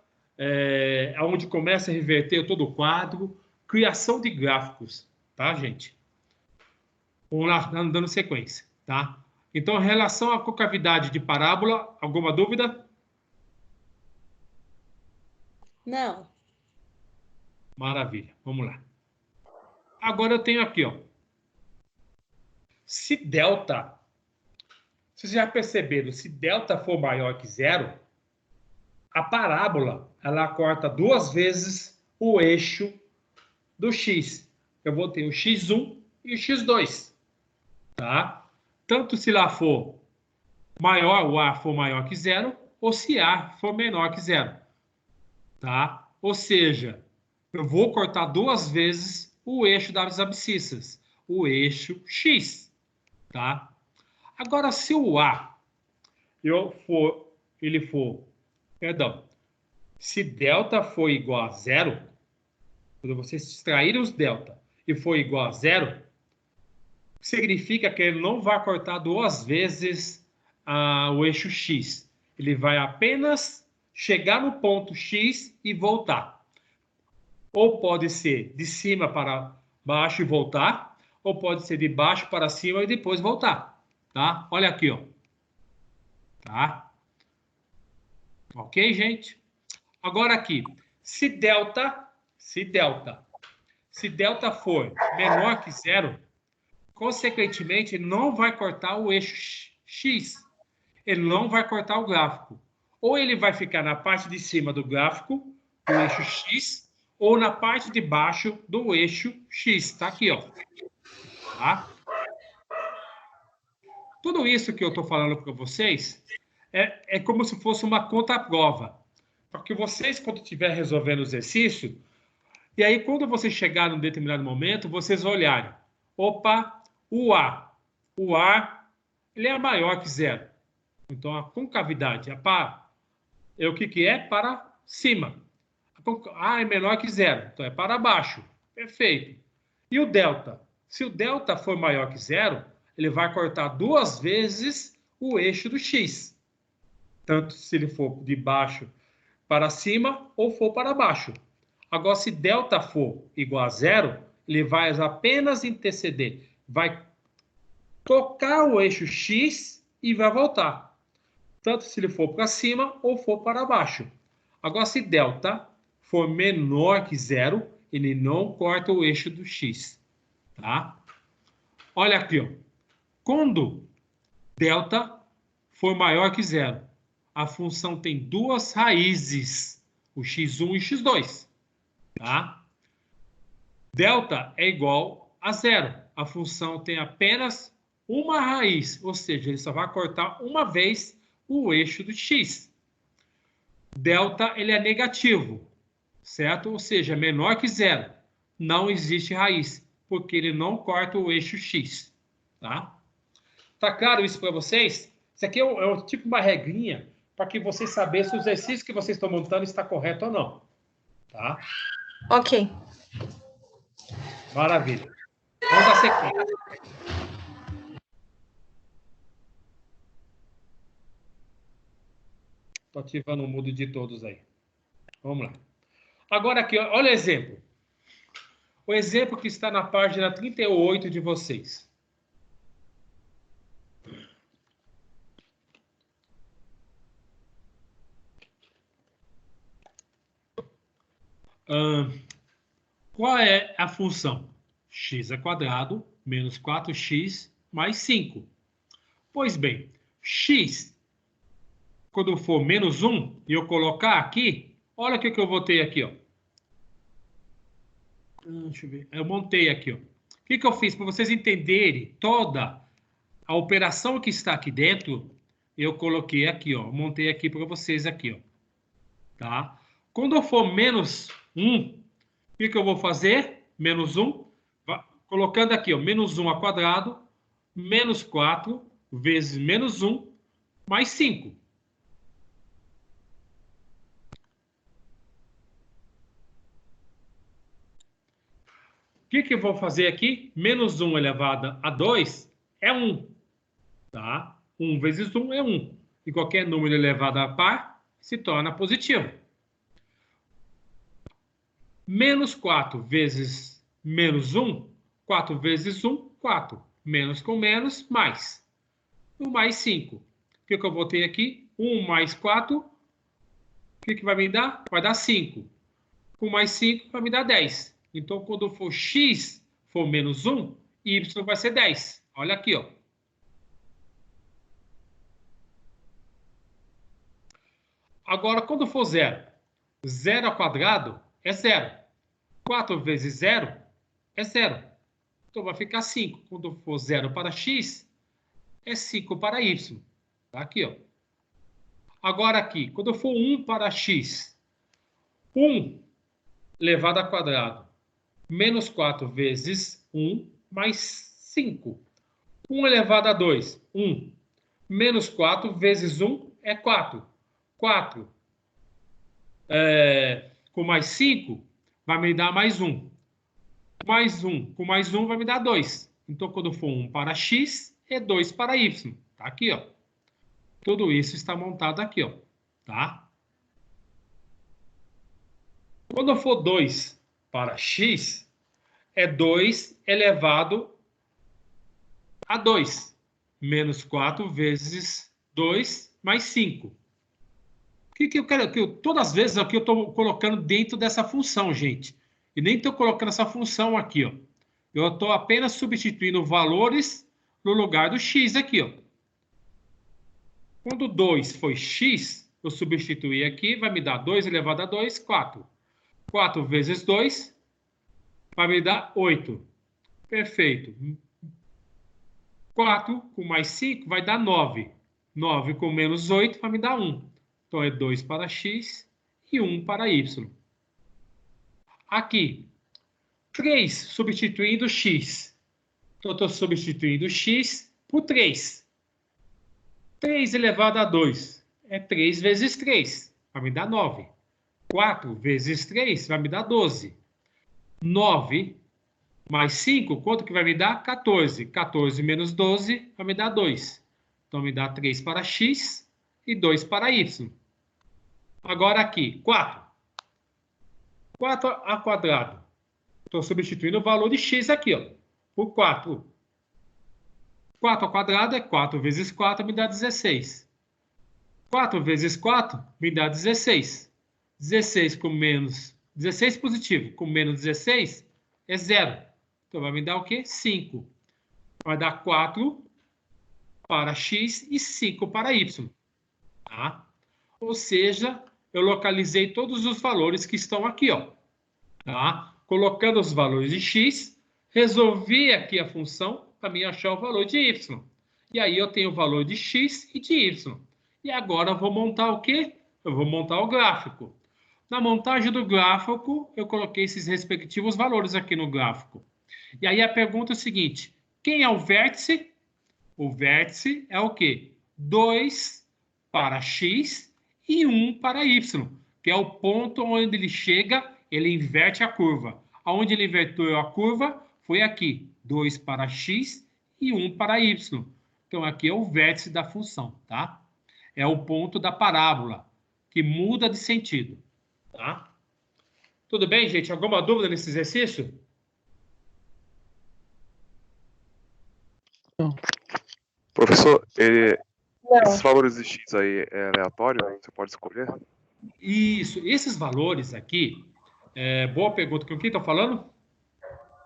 onde começa a reverter todo o quadro, criação de gráficos, tá, gente? Vamos lá, dando sequência, tá? Então, em relação à concavidade de parábola, alguma dúvida? Não. Maravilha, vamos lá. Agora eu tenho aqui, ó. Se delta, vocês já perceberam, se delta for maior que 0, a parábola, ela corta 2 vezes o eixo do x. Eu vou ter o x1 e o x2, tá? Tanto se lá for maior, o A for maior que 0, ou se A for menor que 0, tá? Ou seja, eu vou cortar 2 vezes o eixo das abscissas. o eixo X, tá? Agora, se o A se delta for igual a zero, quando vocês extraírem os delta e for igual a zero, significa que ele não vai cortar duas vezes o eixo X. Ele vai apenas chegar no ponto X e voltar. Ou pode ser de cima para baixo e voltar, ou pode ser de baixo para cima e depois voltar. Tá? Olha aqui, ó. Tá? Ok, gente? Agora aqui, se delta for menor que zero, consequentemente, ele não vai cortar o eixo X. Ele não vai cortar o gráfico. Ou ele vai ficar na parte de cima do gráfico, do eixo X, ou na parte de baixo do eixo X. Tá aqui, ó. Tá? Tudo isso que eu estou falando para vocês é como se fosse uma conta-prova. Porque vocês, quando estiver resolvendo o exercício, e aí quando você chegar num determinado momento, vocês olharem. Opa, o A, ele é maior que zero. Então, a concavidade o que é? Para cima. A é menor que zero, então é para baixo. Perfeito. E o delta? Se o delta for maior que zero, ele vai cortar duas vezes o eixo do X. Tanto se ele for de baixo para cima ou for para baixo. Agora, se delta for igual a zero, ele vai apenas interceder. Vai tocar o eixo X e vai voltar. Tanto se ele for para cima ou for para baixo. Agora, se delta for menor que zero, ele não corta o eixo do X. Tá? Olha aqui, ó. Quando delta for maior que zero, a função tem duas raízes, o x1 e o x2. Tá? Delta é igual a zero. A função tem apenas uma raiz, ou seja, ele só vai cortar uma vez o eixo do x. Delta ele é negativo, certo? Ou seja, menor que zero. Não existe raiz, porque ele não corta o eixo x. Tá? Tá claro isso para vocês? Isso aqui é tipo uma regrinha para que vocês saibam se o exercício que vocês estão montando está correto ou não. Tá? Ok. Maravilha. Vamos dar sequência. Estou ativando o mudo de todos aí. Vamos lá. Agora aqui, olha o exemplo. O exemplo que está na página 38 de vocês. Qual é a função? X ao quadrado menos 4x mais 5. Pois bem, x, quando for menos 1, e eu colocar aqui, olha o que eu vou ter aqui, ó. Deixa eu ver. Eu montei aqui, ó. O que eu fiz? Para vocês entenderem toda a operação que está aqui dentro, eu coloquei aqui, ó. Montei aqui para vocês aqui, ó. Tá? Quando eu for menos 1, o que eu vou fazer? Menos 1, colocando aqui, ó, menos 1 ao quadrado, menos 4 vezes menos 1, mais 5. O que eu vou fazer aqui? Menos 1 elevado a 2 é 1. Tá? 1 vezes 1 é 1. E qualquer número elevado a par se torna positivo. Menos 4 vezes menos 1, 4 vezes 1, 4. Menos com menos, mais. O mais 5. O que eu vou ter aqui? 1 mais 4. O que vai me dar? Vai dar 5. Com mais 5 vai me dar 10. Então, quando for x for menos 1, y vai ser 10. Olha aqui, ó. Agora, quando for 0, 0 ao quadrado é 0. 4 vezes 0 é 0. Então, vai ficar 5. Quando for 0 para x, é 5 para y. Tá aqui, ó. Agora aqui, quando for 1 para x, 1 elevado ao quadrado, menos 4 vezes 1, mais 5. 1 elevado a 2, 1. Menos 4 vezes 1 é 4. 4 com mais 5 vai me dar mais 1. Mais 1 com mais 1 vai me dar 2. Então, quando for 1 para x, é 2 para y. Tá aqui, ó. Tudo isso está montado aqui, ó. Tá? Quando for 2 para x, é 2 elevado a 2. Menos 4 vezes 2 mais 5. O que eu quero? Todas as vezes aqui eu estou colocando dentro dessa função, gente. E nem estou colocando essa função aqui, ó. Eu estou apenas substituindo valores no lugar do x aqui, ó. Quando 2 foi x, eu substituí aqui, vai me dar 2 elevado a 2, 4. 4 vezes 2 vai me dar 8. Perfeito. 4 com mais 5 vai dar 9. 9 com menos 8 vai me dar 1. Então, é 2 para x e 1 para y. Aqui, 3 substituindo x. Então, eu estou substituindo x por 3. 3 elevado a 2 é 3 vezes 3. Vai me dar 9. 4 vezes 3 vai me dar 12. 9 mais 5, quanto que vai me dar? 14. 14 menos 12 vai me dar 2. Então, me dá 3 para x e 2 para y. Agora aqui, 4. 4 ao quadrado. Estou substituindo o valor de x aqui, ó, por 4. 4 ao quadrado é 4 vezes 4, me dá 16. 4 vezes 4 me dá 16. 16 com menos... 16 positivo com menos 16 é 0. Então, vai me dar o quê? 5. Vai dar 4 para x e 5 para y. Tá? Ou seja, eu localizei todos os valores que estão aqui, ó. Tá? Colocando os valores de x, resolvi aqui a função para mim achar o valor de y. E aí eu tenho o valor de x e de y. E agora eu vou montar o quê? Eu vou montar o gráfico. Na montagem do gráfico, eu coloquei esses respectivos valores aqui no gráfico. E aí a pergunta é o seguinte: quem é o vértice? O vértice é o quê? 2 para x e 1 para y, que é o ponto onde ele chega, ele inverte a curva. Aonde ele inverteu a curva foi aqui, 2 para x e 1 para y. Então, aqui é o vértice da função, tá? É o ponto da parábola, que muda de sentido, tá? Tudo bem, gente? Alguma dúvida nesse exercício? Professor, esses valores de x aí é aleatório? Você pode escolher? Isso. Esses valores aqui... boa pergunta. Com quem está falando?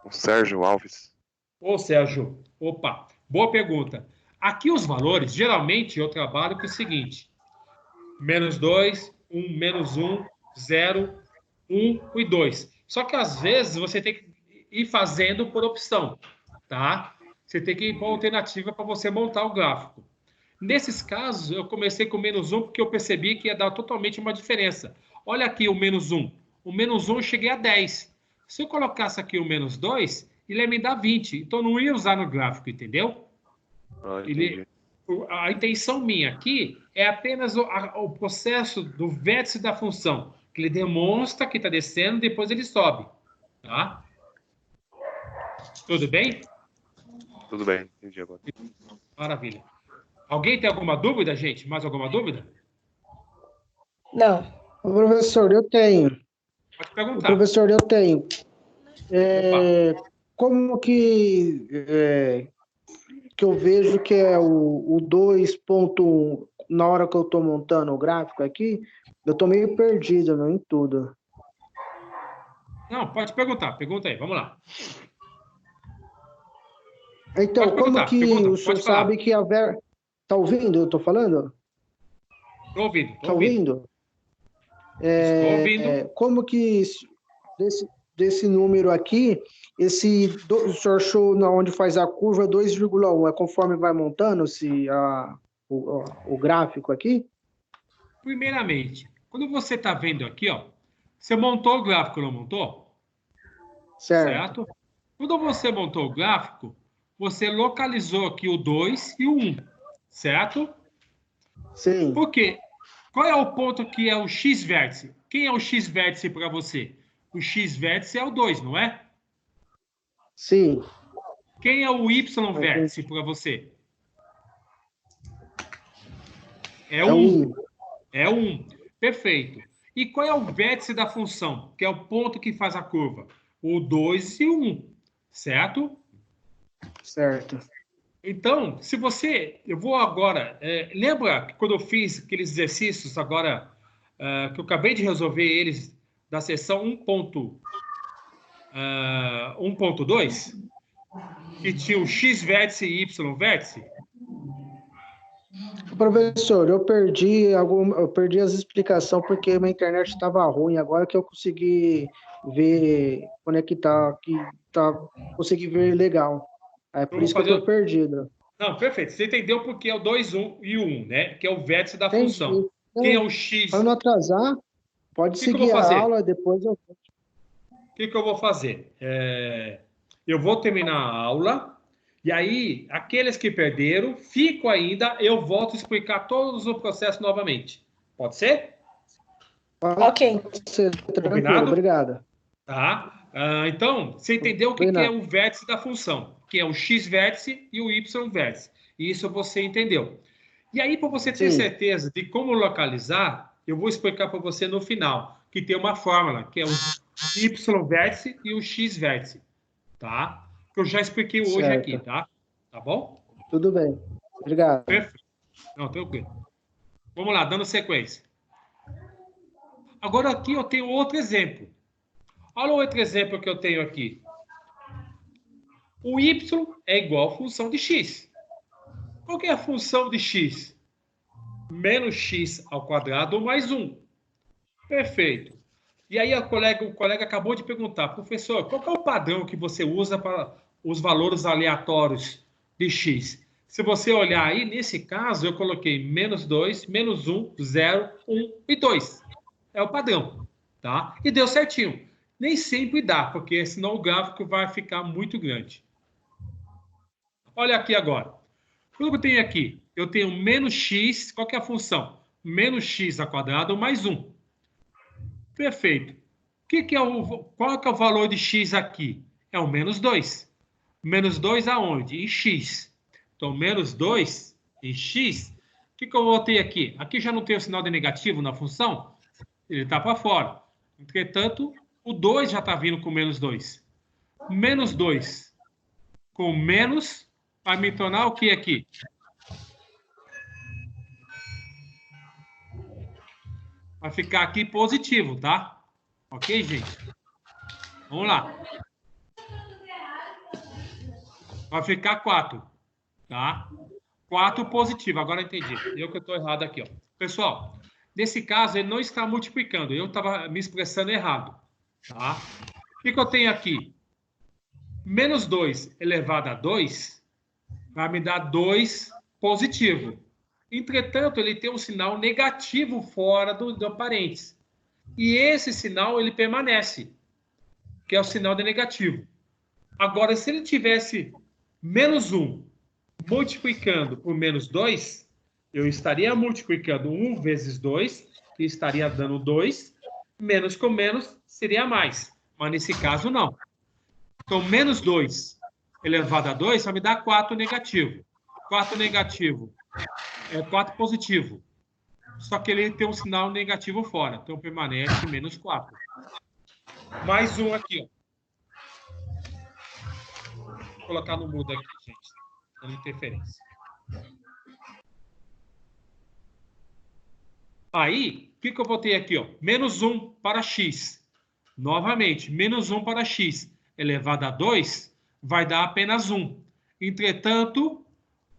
O Sérgio Alves. Ô, Sérgio. Opa, boa pergunta. Aqui os valores, geralmente, eu trabalho com o seguinte. Menos 2, 1, menos 1, 0, 1 e 2. Só que, às vezes, você tem que ir fazendo por opção, tá? Você tem que ir para alternativa para você montar o gráfico. Nesses casos, eu comecei com menos 1 porque eu percebi que ia dar totalmente uma diferença. Olha aqui o menos 1. O menos 1 eu cheguei a 10. Se eu colocasse aqui o menos 2, ele ia me dar 20. Então, eu não ia usar no gráfico, entendeu? A intenção minha aqui é apenas o processo do vértice da função, que ele demonstra que está descendo, depois ele sobe. Tá? Tudo bem? Tudo bem, entendi agora. Maravilha. Alguém tem alguma dúvida, gente? Mais alguma dúvida? Não. Professor, eu tenho. Pode perguntar. Professor, eu tenho. Como que eu vejo que é o 2.1, na hora que eu estou montando o gráfico aqui, eu estou meio perdido, não, em tudo. Não, pode perguntar. Pergunta aí, vamos lá. Então, como que o senhor sabe que a ver... Tá ouvindo? Eu estou falando? Estou ouvindo. Tá ouvindo? Estou ouvindo. Como que desse número aqui, o senhor achou onde faz a curva 2,1, é conforme vai montando o gráfico aqui? Primeiramente, quando você está vendo aqui, ó, você montou o gráfico, não montou? Certo. Quando você montou o gráfico, você localizou aqui o 2 e o 1, certo? Sim, Por quê? Qual é o ponto que é o x-vértice? Quem é o x-vértice para você? O x-vértice é o 2, não é? sim. Quem é o Entendi. y-vértice para você? É É o o 1. 1. É o 1. Perfeito. E qual é o vértice da função? Que é o ponto que faz a curva? O 2 e o 1, certo? Certo. Então, se você... Eu vou agora... lembra que quando eu fiz aqueles exercícios agora, que eu acabei de resolver eles da seção 1.2, que tinha o x-vértice e y-vértice? Professor, eu perdi as explicações porque minha internet estava ruim. Agora que eu consegui ver, conectar aqui, consegui ver legal. É Eu por vou isso que eu fazer... estou perdido. Não, perfeito. Você entendeu porque é o 2 e o 1, né? Que é o vértice da Entendi. função. Quem é o x? Para não atrasar, pode O que eu vou seguir a fazer? aula, depois eu. O que eu vou fazer? Eu vou terminar a aula, e aí, aqueles que perderam, fico ainda, eu volto a explicar todos os processos novamente. Pode ser? Ok. Tranquilo, Combinado? obrigado. Tá? Então, você entendeu o que é o vértice da função, que é o x-vértice e o y-vértice. Isso você entendeu. E aí, para você ter Sim. certeza de como localizar, eu vou explicar para você no final, que tem uma fórmula, que é o y-vértice e o x-vértice, tá? Que eu já expliquei hoje Certo. aqui, tá? Tá bom? Tudo bem. Obrigado. Perfeito. Não, tranquilo. Vamos lá, dando sequência. Agora aqui eu tenho outro exemplo. Olha o outro exemplo que eu tenho aqui. O y é igual a função de x. Qual que é a função de x? Menos x ao quadrado mais 1. Perfeito. E aí o colega acabou de perguntar, professor, qual que é o padrão que você usa para os valores aleatórios de x? Se você olhar aí, nesse caso, eu coloquei menos 2, menos 1, 0, 1 e 2. É o padrão, tá? E deu certinho. Nem sempre dá, porque senão o gráfico vai ficar muito grande. Olha aqui agora. O que eu tenho aqui? Eu tenho menos x, qual que é a função? Menos x ao quadrado mais 1. Perfeito. Qual que é o valor de x aqui? É o menos 2. Menos 2 aonde? Em x. Então, menos 2 em x. O que eu botei aqui? Aqui já não tem o sinal de negativo na função? Ele está para fora. Entretanto, o 2 já está vindo com menos 2. Menos 2 com menos vai me tornar o que aqui? Vai ficar aqui positivo, tá? Ok, gente? Vamos lá. Vai ficar 4, tá? 4 positivo. Agora entendi. Eu que estou errado aqui, ó. Pessoal, nesse caso, ele não está multiplicando. Eu estava me expressando errado, tá? O que eu tenho aqui? Menos 2 elevado a 2 vai me dar 2 positivo. Entretanto, ele tem um sinal negativo fora do parênteses. E esse sinal, ele permanece, que é o sinal de negativo. Agora, se ele tivesse menos 1 multiplicando por menos 2, eu estaria multiplicando 1 vezes 2, que estaria dando 2, menos com menos seria mais. Mas nesse caso, não. Então, menos 2 elevado a 2 vai me dar 4 negativo. 4 negativo é 4 positivo. Só que ele tem um sinal negativo fora. Então, permanece menos 4. Mais um aqui, ó. Vou colocar no mudo aqui, gente. Dando interferência. Aí, o que eu botei aqui, ó? Menos 1 para x. Novamente, menos 1 para x elevado a 2 vai dar apenas 1. Entretanto,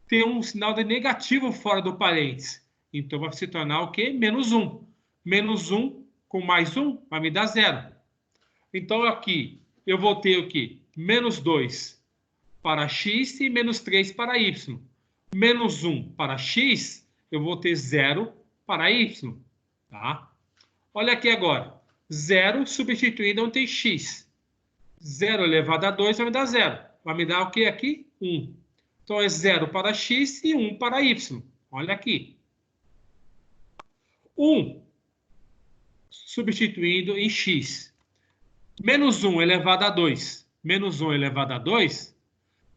tem um sinal de negativo fora do parênteses. Então, vai se tornar o quê? Menos 1. Menos 1 com mais 1 vai me dar 0. Então, aqui, eu vou ter o quê? Menos 2 para x e menos 3 para y. Menos 1 para x, eu vou ter 0 para y. Tá? Olha aqui agora. 0 substituindo onde tem x. 0 elevado a 2 vai me dar 0. Vai me dar o que aqui? 1. Então, é 0 para x e 1 para y. Olha aqui. 1 substituindo em x. Menos 1 elevado a 2. Menos 1 elevado a 2.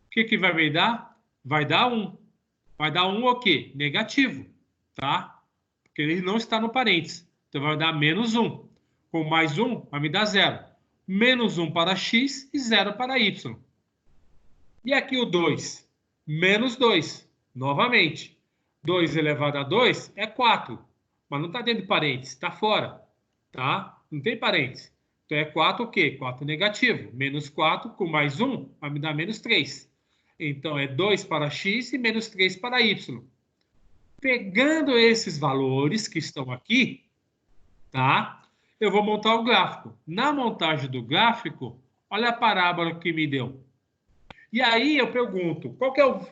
O que vai me dar? Vai dar 1. Vai dar 1 o quê? Negativo. Tá? Porque ele não está no parênteses. Então, vai dar menos 1. Com mais 1, vai me dar 0. Menos 1 para x e 0 para y. E aqui o 2. Menos 2. Novamente. 2 elevado a 2 é 4. Mas não está dentro de parênteses. Está fora. Tá? Não tem parênteses. Então, é 4 o quê? 4 negativo. Menos 4 com mais 1 vai me dar menos 3. Então, é 2 para x e menos 3 para y. Pegando esses valores que estão aqui, tá? Eu vou montar o gráfico. Na montagem do gráfico, olha a parábola que me deu. E aí eu pergunto, qual que é o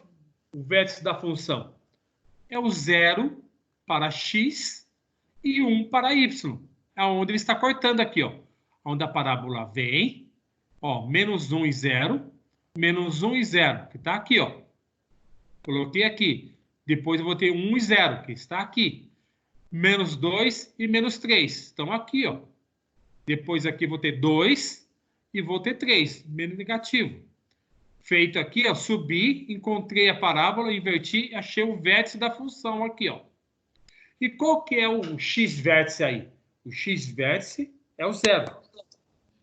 vértice da função? É o 0 para x e 1 para y. É onde ele está cortando aqui, ó. Onde a parábola vem, ó, menos 1 e 0, menos 1 e 0, que está aqui, ó. Coloquei aqui. Depois eu vou ter 1 e 0, que está aqui. Menos 2 e menos 3. Estão aqui, ó. Depois aqui vou ter 2 e vou ter 3, menos negativo. Feito aqui, ó, subi, encontrei a parábola, inverti, achei o vértice da função aqui, ó. E qual que é o x-vértice aí? O x-vértice é o 0.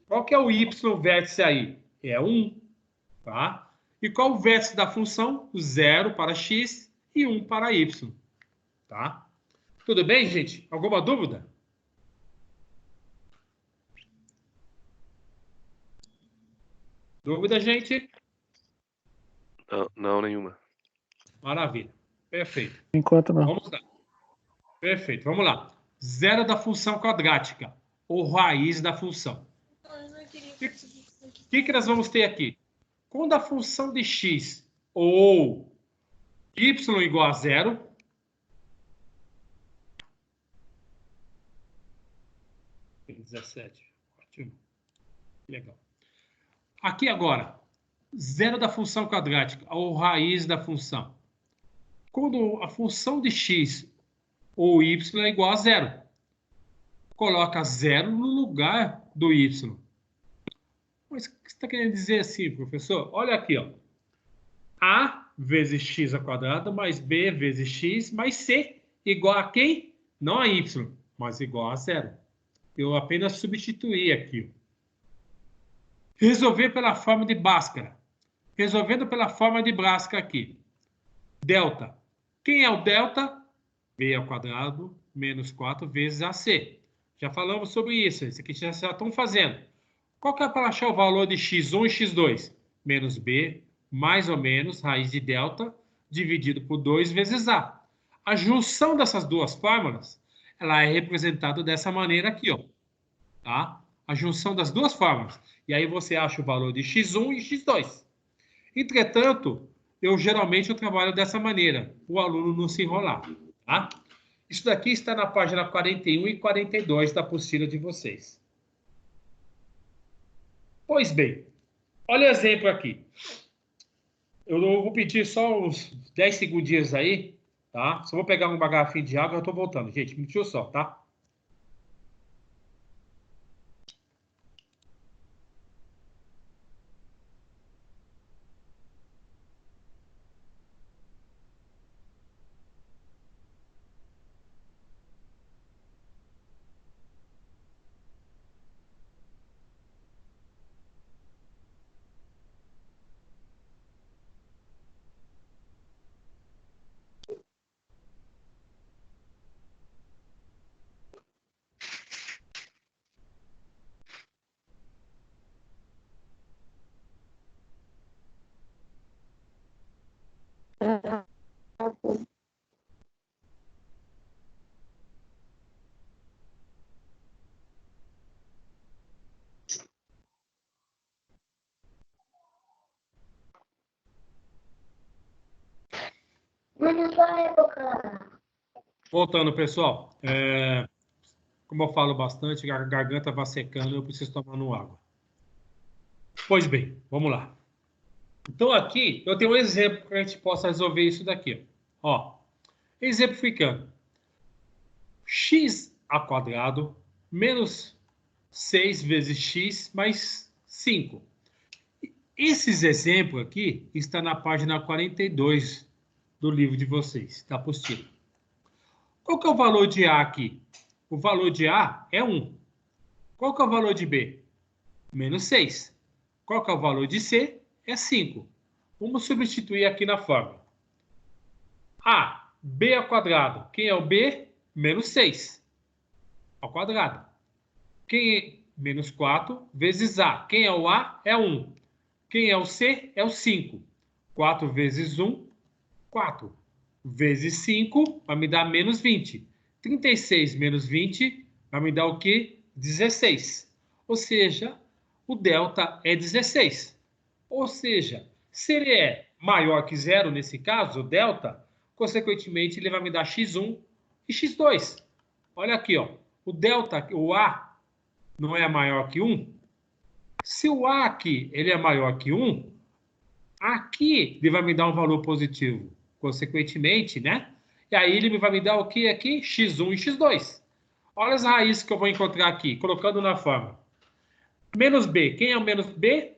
Qual que é o y-vértice aí? É 1, tá? E qual o vértice da função? O 0 para x e 1 para y, tá? Tudo bem, gente? Alguma dúvida? Dúvida, gente? Não, nenhuma. Maravilha. Perfeito. Enquanto não. Vamos lá. Perfeito. Vamos lá. Zero da função quadrática, ou raiz da função. O que nós vamos ter aqui? Quando a função de x ou y igual a 0, tem 17. Ótimo. Legal. Aqui agora, zero da função quadrática, ou raiz da função. Quando a função de x ou y é igual a 0, coloca 0 no lugar do y. Mas o que você está querendo dizer assim, professor? Olha aqui, ó. A vezes x ao quadrado mais b vezes x mais c igual a quem? Não a y, mas igual a 0. Eu apenas substituí aqui. Resolver pela forma de Bhaskara. Resolvendo pela forma de Bhaskara aqui. Delta. Quem é o delta? B ao quadrado menos 4 vezes AC. Já falamos sobre isso. Isso aqui já estão fazendo. Qual que é para achar o valor de x1 e x2? Menos B, mais ou menos, raiz de delta, dividido por 2 vezes A. A junção dessas duas fórmulas, ela é representada dessa maneira aqui, ó. Tá? A junção das duas fórmulas. E aí você acha o valor de x1 e x2. Entretanto, eu geralmente trabalho dessa maneira, o aluno não se enrolar. Tá? Isso daqui está na página 41 e 42 da apostila de vocês. Pois bem, olha o exemplo aqui. Eu vou pedir só uns 10 segundinhos aí, tá? Só vou pegar uma garrafinha de água e eu estou voltando. Gente, me deixa só, tá? Voltando, pessoal. Como eu falo bastante, a garganta vai secando, eu preciso tomar água. Pois bem, vamos lá. Então, aqui, eu tenho um exemplo para a gente possa resolver isso daqui. Ó, exemplificando. X ao quadrado menos 6 vezes x mais 5. Esses exemplos aqui estão na página 42 do livro de vocês, da apostila. Qual que é o valor de A aqui? O valor de A é 1. Qual que é o valor de B? Menos 6. Qual que é o valor de C? É 5. Vamos substituir aqui na fórmula. A, B ao quadrado. Quem é o B? Menos 6 ao quadrado. Quem é menos 4 vezes A. Quem é o A? É 1. Quem é o C? É o 5. 4 vezes 1, 4. Vezes 5 vai me dar menos 20. 36 menos 20 vai me dar o quê? 16. Ou seja, o delta é 16. Ou seja, se ele é maior que zero, nesse caso, o delta, consequentemente, ele vai me dar x1 e x2. Olha aqui, ó. O delta, o A, não é maior que 1? Se o A aqui ele é maior que 1, aqui ele vai me dar um valor positivo. Consequentemente, né? E aí ele vai me dar o que aqui? x1 e x2. Olha as raízes que eu vou encontrar aqui, colocando na fórmula. Menos b. Quem é o menos b?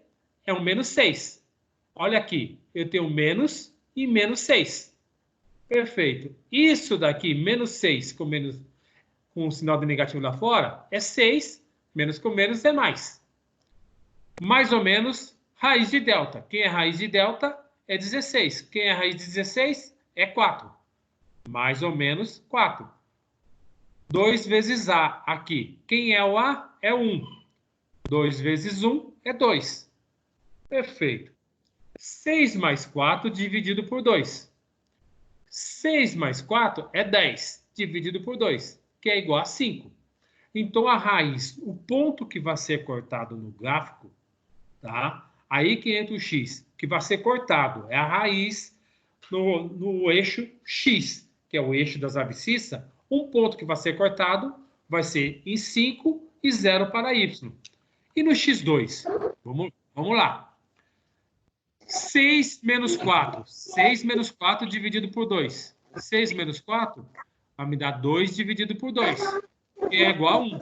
É o menos 6. Olha aqui, eu tenho menos e menos 6. Perfeito. Isso daqui, menos 6 com um sinal de negativo lá fora, é 6. Menos com menos é mais. Mais ou menos, raiz de delta. Quem é raiz de delta é 16. Quem é raiz de 16 é 4. Mais ou menos 4. 2 vezes A aqui. Quem é o A? É 1. 2 vezes 1 é 2. Perfeito. 6 mais 4 dividido por 2. 6 mais 4 é 10 dividido por 2, que é igual a 5. Então, a raiz, o ponto que vai ser cortado no gráfico, tá? Aí que entra o x, que vai ser cortado. É a raiz no eixo x, que é o eixo das abscissas. Um ponto que vai ser cortado vai ser em 5 e 0 para y. E no x2? Vamos lá. 6 menos 4. 6 menos 4 dividido por 2. 6 menos 4 vai me dar 2 dividido por 2, que é igual a 1.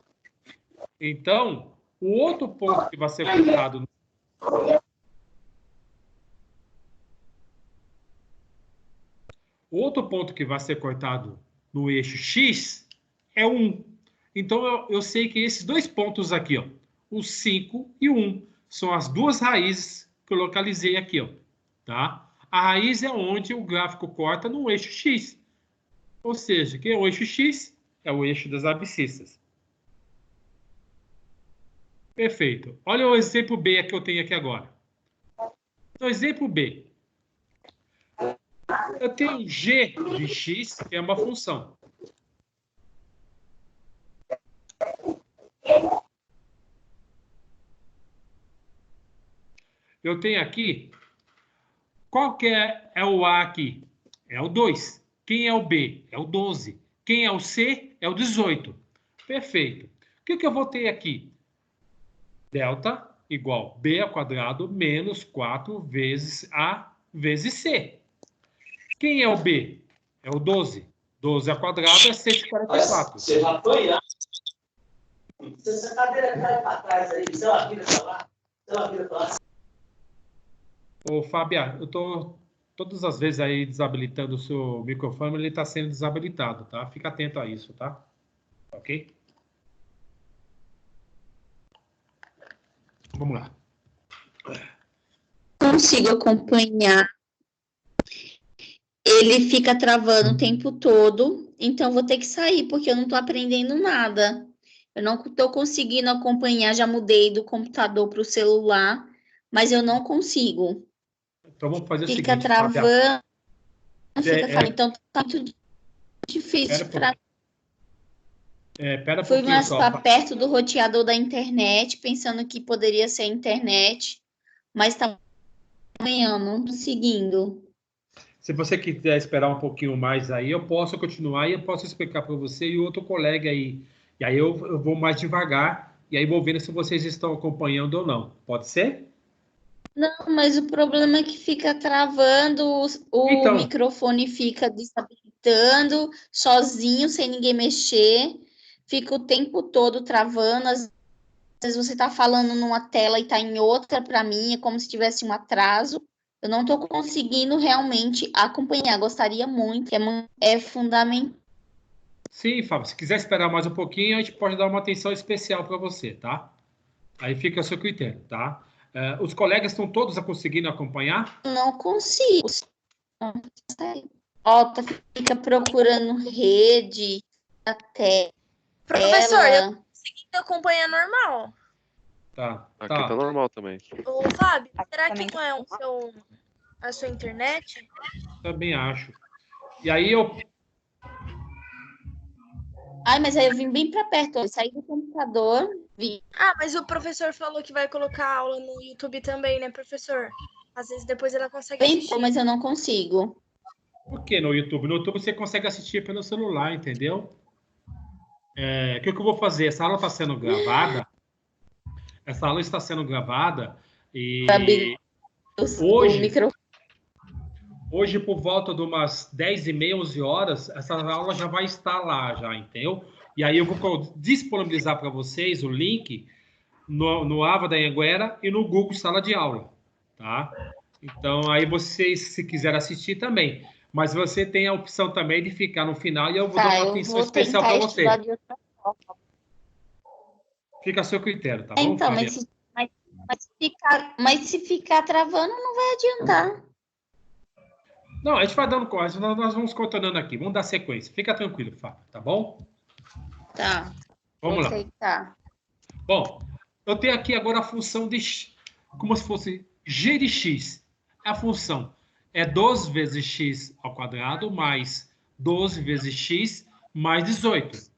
Então, o outro ponto que vai ser cortado no eixo x é 1. Então, eu sei que esses dois pontos aqui, ó, o 5 e o 1, são as duas raízes que eu localizei aqui, ó, tá? A raiz é onde o gráfico corta no eixo x. Ou seja, que é o eixo x é o eixo das abscissas. Perfeito. Olha o exemplo B que eu tenho aqui agora. No exemplo B, eu tenho g de x, que é uma função. Eu tenho aqui, qual que é o A aqui? É o 2. Quem é o B? É o 12. Quem é o C? É o 18. Perfeito. O que eu vou ter aqui? Delta igual B ao quadrado menos 4 vezes A vezes C. Quem é o B? É o 12. 12 ao quadrado é 144. Você já foi, né? Se essa cadeira cai para trás aí, se ela vira para lá, se ela vira para lá. Ô, Fabiano, eu estou todas as vezes aí desabilitando o seu microfone, ele está sendo desabilitado, tá? Fica atento a isso, tá? Ok? Vamos lá. Consigo acompanhar. Ele fica travando o tempo todo, então vou ter que sair, porque eu não estou aprendendo nada. Eu não estou conseguindo acompanhar, já mudei do computador para o celular, mas eu não consigo. Então vamos fazer o seguinte. Fica travando, então tá muito Pera difícil para. Fui mais para perto do roteador da internet, pensando que poderia ser a internet, mas está amanhã, não conseguindo. Se você quiser esperar um pouquinho mais aí, eu posso continuar e eu posso explicar para você e outro colega aí. E aí eu vou mais devagar e aí vou vendo se vocês estão acompanhando ou não. Pode ser? Não, mas o problema é que fica travando, o Então. microfone fica desabilitando sozinho, sem ninguém mexer, fica o tempo todo travando. Às vezes você está falando numa tela e está em outra para mim, é como se tivesse um atraso. Eu não estou conseguindo realmente acompanhar. Gostaria muito, é fundamental. Sim, Fábio, se quiser esperar mais um pouquinho, a gente pode dar uma atenção especial para você, tá? Aí fica a seu critério, tá? Os colegas estão todos conseguindo acompanhar? Não consigo. Ó, fica procurando rede, até Professor, eu ela. tô conseguindo acompanhar normal. Tá, Aqui tá normal também. Ô, Fábio, será também que não é a sua internet? Também acho. E aí eu... Ai, mas aí eu vim bem para perto. Eu saí do computador, vim. Ah, mas o professor falou que vai colocar aula no YouTube também, né, professor? Às vezes depois ela consegue assistir. Então, mas eu não consigo. Por que no YouTube? No YouTube você consegue assistir pelo celular, entendeu? O que eu vou fazer? Essa aula está sendo gravada. Essa aula está sendo gravada e hoje por volta de umas 10h30, 11 horas, essa aula já vai estar lá, já, entendeu? E aí eu vou disponibilizar para vocês o link no Ava da Anhanguera e no Google Sala de Aula, tá? Então, aí vocês, se quiserem assistir também. Mas você tem a opção também de ficar no final e eu vou dar uma atenção especial para você. De outra forma. Fica a seu critério, tá bom, Então, Fabiana? mas se ficar travando, não vai adiantar. Não, a gente vai dando coisa, nós vamos contornando aqui. Vamos dar sequência. Fica tranquilo, Fábio, tá bom? Tá. Vamos lá. Aceitar. Bom, eu tenho aqui agora a função de x, como se fosse g de x. A função é 12 vezes x ao quadrado mais 12 vezes x mais 18.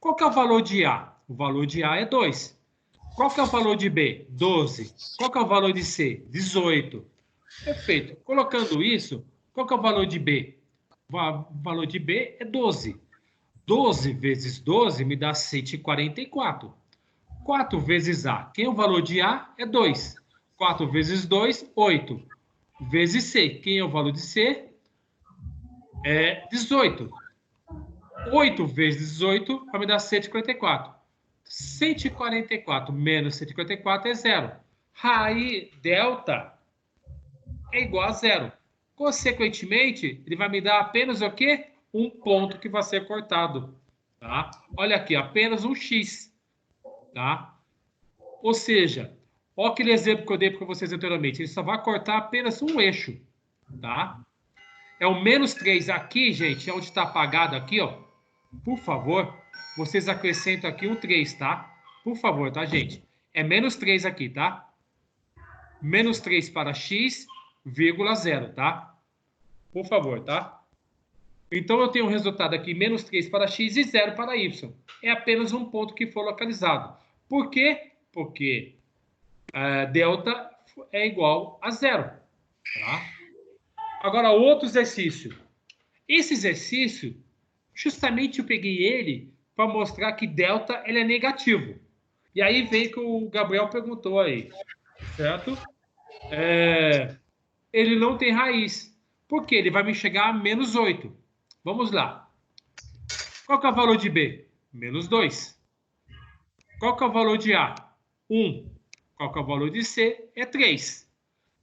Qual que é o valor de A? O valor de A é 2. Qual que é o valor de B? 12. Qual que é o valor de C? 18. Perfeito. Colocando isso, qual que é o valor de B? O valor de B é 12. 12 vezes 12 me dá 144. 4 vezes A. Quem é o valor de A? É 2. 4 vezes 2, 8. Vezes C. Quem é o valor de C? É 18. 8 vezes 18 vai me dar 144. 144 menos 144 é zero. Raiz delta é igual a zero. Consequentemente, ele vai me dar apenas o quê? Um ponto que vai ser cortado. Tá? Olha aqui, apenas um x. Tá? Ou seja, olha aquele exemplo que eu dei para vocês anteriormente. Ele só vai cortar apenas um eixo. Tá? É o menos 3 aqui, gente, onde está apagado aqui, ó. Por favor, vocês acrescentam aqui um 3, tá? Por favor, tá, gente? É menos 3 aqui, tá? Menos 3 para x, vírgula 0, tá? Por favor, tá? Então, eu tenho um resultado aqui, menos 3 para x e 0 para y. É apenas um ponto que for localizado. Por quê? Porque delta é igual a 0, tá? Agora, outro exercício. Esse exercício, justamente eu peguei ele para mostrar que delta ele é negativo. E aí vem que o Gabriel perguntou aí, certo? Ele não tem raiz. Por quê? Ele vai me chegar a menos 8. Vamos lá. Qual que é o valor de B? Menos 2. Qual que é o valor de A? 1. Qual que é o valor de C? É 3.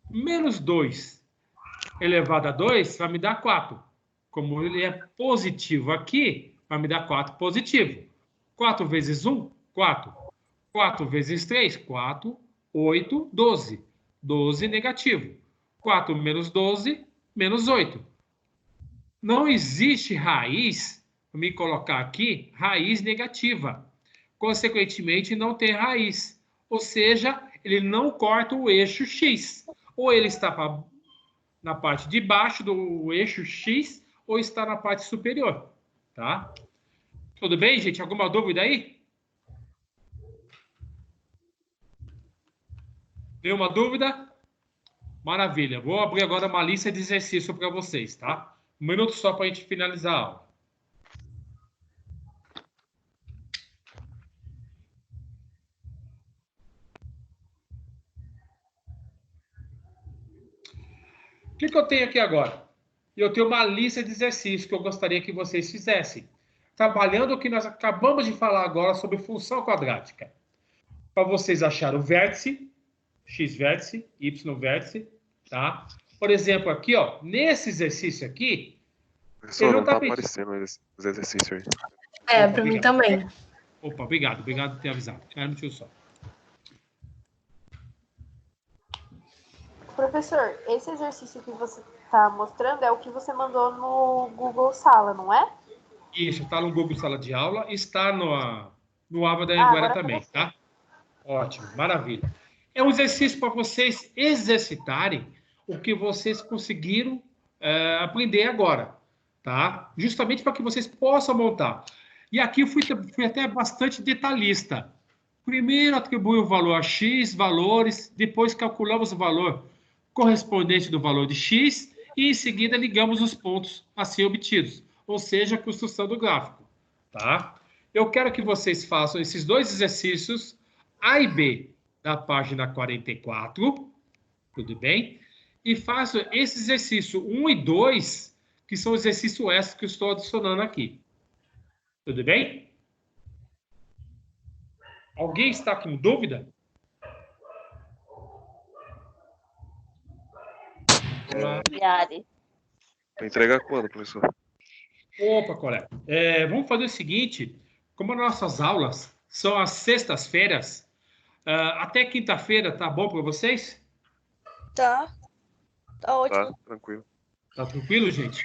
Menos 2 elevado a 2 vai me dar 4. Como ele é positivo aqui, vai me dar 4 positivo. 4 vezes 1, 4. 4 vezes 3, 4. 8, 12. 12 negativo. 4 menos 12, menos 8. Não existe raiz, vou me colocar aqui, raiz negativa. Consequentemente, não tem raiz. Ou seja, ele não corta o eixo X. Ou ele está na parte de baixo do eixo X, ou está na parte superior. Tá? Tudo bem, gente? Alguma dúvida aí? Nenhuma dúvida? Maravilha. Vou abrir agora uma lista de exercício para vocês, tá? Um minuto só para a gente finalizar a aula. que eu tenho aqui agora? Eu tenho uma lista de exercícios que eu gostaria que vocês fizessem, trabalhando o que nós acabamos de falar agora sobre função quadrática. Para vocês acharem o vértice, x vértice, y vértice, tá? Por exemplo, aqui, ó, nesse exercício aqui, Professor, ele não não tá tá pedindo. aparecendo os exercícios aí. Para mim também. Opa, obrigado por ter avisado. Um minutinho só. Professor, esse exercício que você está mostrando é o que você mandou no Google Sala, não é? Isso, está no Google Sala de Aula, está no Aba da Anguera também, tá? Ótimo, maravilha. É um exercício para vocês exercitarem o que vocês conseguiram aprender agora, tá? Justamente para que vocês possam montar. E aqui eu fui até bastante detalhista. Primeiro atribui o valor a x, valores, depois calculamos o valor correspondente do valor de x e em seguida ligamos os pontos assim obtidos, ou seja, a construção do gráfico, tá? Eu quero que vocês façam esses dois exercícios A e B da página 44, tudo bem? E façam esse exercício 1 e 2, que são os exercícios extras que eu estou adicionando aqui. Tudo bem? Alguém está com dúvida? Vai entregar quando, professor? Opa, colega. Vamos fazer o seguinte, como as nossas aulas são às sextas-feiras, até quinta-feira, tá bom para vocês? Tá. Tá ótimo. Tá, tranquilo. Tá tranquilo, gente?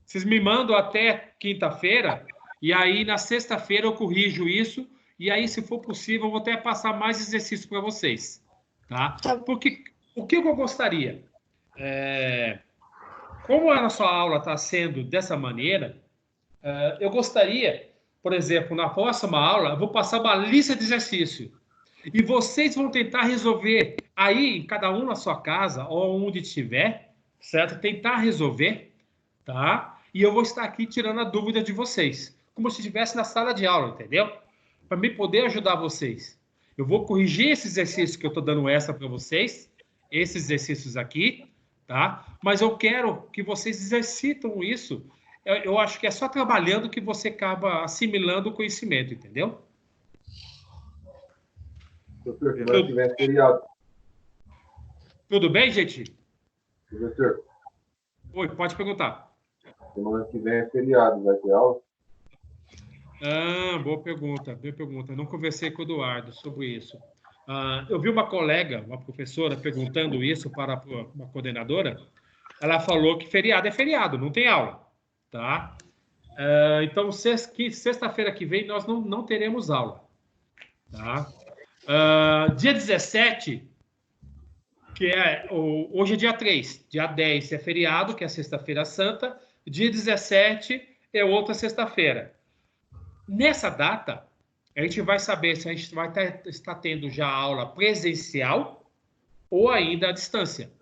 Vocês me mandam até quinta-feira, e aí na sexta-feira eu corrijo isso, e aí, se for possível, eu vou até passar mais exercícios para vocês, tá? Porque o que eu gostaria? Como a nossa aula está sendo dessa maneira, eu gostaria, por exemplo, na próxima aula, eu vou passar uma lista de exercícios. E vocês vão tentar resolver aí, cada um na sua casa, ou onde estiver, certo? Tentar resolver, tá? E eu vou estar aqui tirando a dúvida de vocês, como se estivesse na sala de aula, entendeu? Para me poder ajudar vocês. Eu vou corrigir esses exercícios que eu estou dando extra para vocês, esses exercícios aqui, tá? Mas eu quero que vocês exercitam isso. Eu acho que é só trabalhando que você acaba assimilando o conhecimento, entendeu? Professor, semana que vem é feriado. Tudo bem, gente? Professor, Oi, pode perguntar. semana que vem é feriado, vai ter aula? Boa pergunta, boa pergunta. Eu não conversei com o Eduardo sobre isso. Eu vi uma colega, uma professora, perguntando isso para uma coordenadora. Ela falou que feriado é feriado, não tem aula, tá? Então, sexta-feira que vem, nós não teremos aula, tá? Dia 17, hoje é dia 3, dia 10 é feriado, que é sexta-feira santa, dia 17 é outra sexta-feira. Nessa data, a gente vai saber se a gente vai estar tendo já aula presencial ou ainda à distância,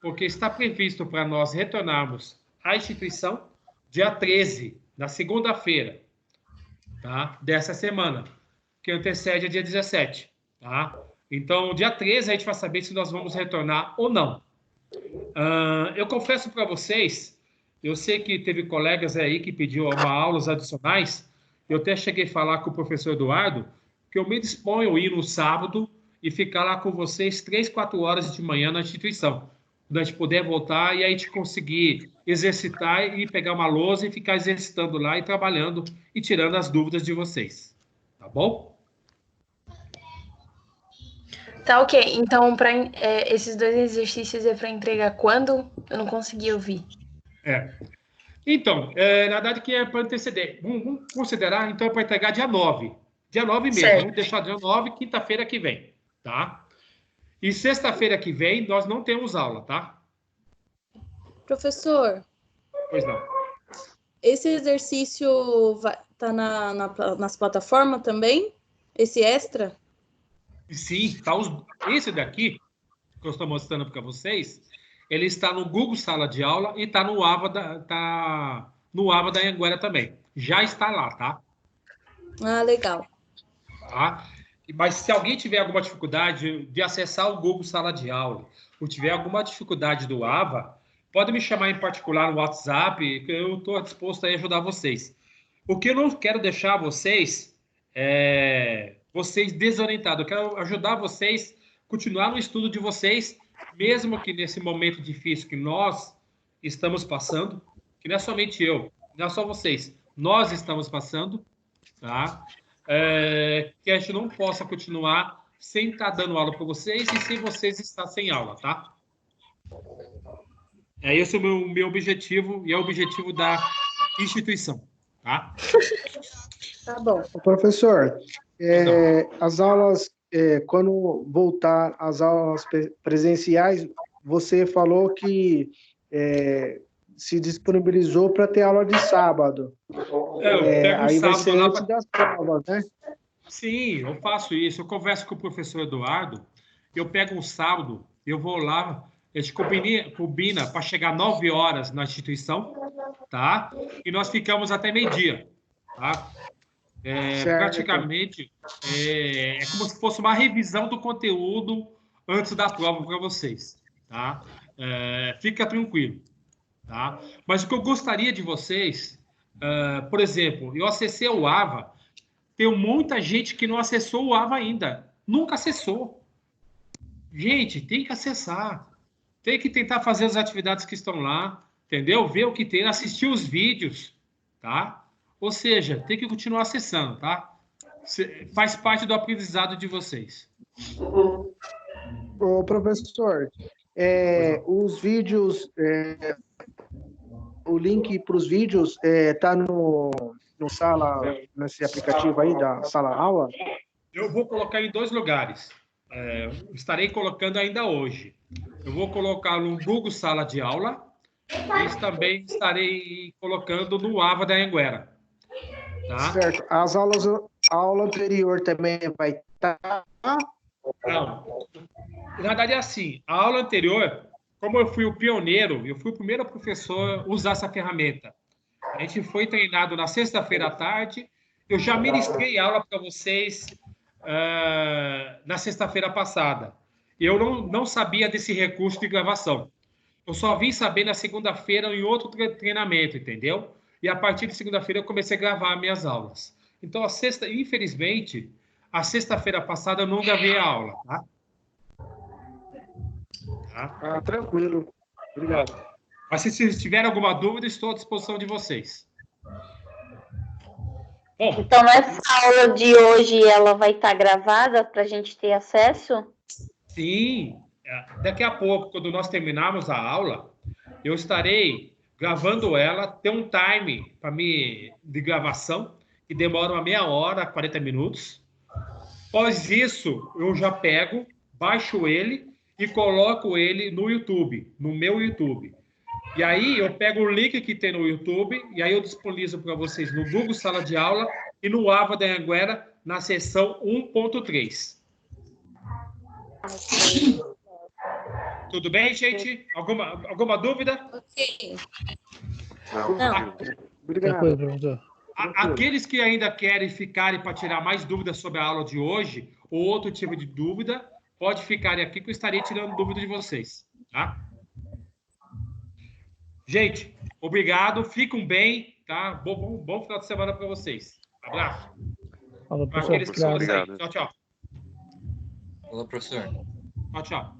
porque está previsto para nós retornarmos à instituição dia 13, na segunda-feira, tá? Dessa semana, que antecede a dia 17, tá? Então, dia 13 a gente vai saber se nós vamos retornar ou não. Eu confesso para vocês, eu sei que teve colegas aí que pediu aulas adicionais. Eu até cheguei a falar com o professor Eduardo que eu me disponho a ir no sábado e ficar lá com vocês 3, 4 horas de manhã na instituição, para a gente poder voltar e aí a gente conseguir exercitar e pegar uma lousa e ficar exercitando lá e trabalhando e tirando as dúvidas de vocês. Tá bom? Tá ok. Então, esses dois exercícios é para entregar quando? Eu não consegui ouvir. Então, na verdade, que é para anteceder. Vamos considerar, então, para entregar dia 9. Dia 9 mesmo. Certo. Vamos deixar dia 9, quinta-feira que vem, tá? E sexta-feira que vem, nós não temos aula, tá? Professor, Pois não. esse exercício tá nas plataformas também? Esse extra? Sim, tá esse daqui, que eu estou mostrando para vocês, ele está no Google Sala de Aula e está no Aba da Anguera também. Já está lá, tá? Ah, legal. Tá? Mas se alguém tiver alguma dificuldade de acessar o Google Sala de Aula ou tiver alguma dificuldade do Ava, pode me chamar em particular no WhatsApp, que eu estou disposto a ajudar vocês. O que eu não quero deixar vocês vocês desorientados. Eu quero ajudar vocês a continuar no estudo de vocês, mesmo que nesse momento difícil que nós estamos passando, que não é somente eu, não é só vocês, nós estamos passando, tá? Que a gente não possa continuar sem estar dando aula para vocês e sem vocês estar sem aula, tá? Esse é o meu objetivo e é o objetivo da instituição, tá? Tá bom. Professor, as aulas, quando voltar às aulas presenciais, você falou que se disponibilizou para ter aula de sábado. Eu pego aí vai sábado ser lá antes das provas, né? Sim, eu faço isso. Eu converso com o professor Eduardo, eu pego um sábado, eu vou lá, a gente combina para chegar 9 horas na instituição, tá? E nós ficamos até meio-dia, tá? Praticamente, é como se fosse uma revisão do conteúdo antes da prova para vocês, tá? Fica tranquilo, tá? Mas o que eu gostaria de vocês, por exemplo, eu acessei o AVA, tem muita gente que não acessou o AVA ainda, nunca acessou. Gente, tem que acessar, tem que tentar fazer as atividades que estão lá, entendeu? Ver o que tem, assistir os vídeos, tá? Ou seja, tem que continuar acessando, tá? Faz parte do aprendizado de vocês. Ô, professor, os vídeos, o link para os vídeos está no sala, nesse aplicativo aí da sala aula? Eu vou colocar em 2 lugares. Estarei colocando ainda hoje. Eu vou colocar no Google Sala de Aula e também estarei colocando no AVA da Anhanguera. Tá? Certo. A aula anterior também vai estar? Não. Na verdade é assim, a aula anterior, como eu fui o pioneiro, eu fui o primeiro professor a usar essa ferramenta. A gente foi treinado na sexta-feira à tarde, eu já ministrei aula para vocês na sexta-feira passada. Eu não sabia desse recurso de gravação. Eu só vim saber na segunda-feira em outro treinamento, entendeu? E a partir de segunda-feira eu comecei a gravar minhas aulas. Então, infelizmente, a sexta-feira passada eu não gravei a aula, tá? Tranquilo. Obrigado. Mas se tiver alguma dúvida, estou à disposição de vocês. Bom, então, essa aula de hoje, ela vai estar gravada para a gente ter acesso? Sim. Daqui a pouco, quando nós terminarmos a aula, eu estarei gravando ela, tem um time de gravação, que demora uma meia hora, 40 minutos. Após isso, eu já pego, baixo ele e coloco ele no YouTube, no meu YouTube. E aí eu pego o link que tem no YouTube e aí eu disponibilizo para vocês no Google Sala de Aula e no AVA da Anhanguera na seção 1.3. Tudo bem, gente? Alguma dúvida? Ok. Não. Obrigado. Aqueles que ainda querem ficarem para tirar mais dúvidas sobre a aula de hoje ou outro tipo de dúvida, pode ficarem aqui que eu estarei tirando dúvida de vocês, tá? Gente, obrigado, fiquem bem, tá? Bom final de semana para vocês. Abraço. Falou, Para professor. aqueles que são Obrigado. vocês. Tchau, tchau. Falou, professor. Tchau, tchau.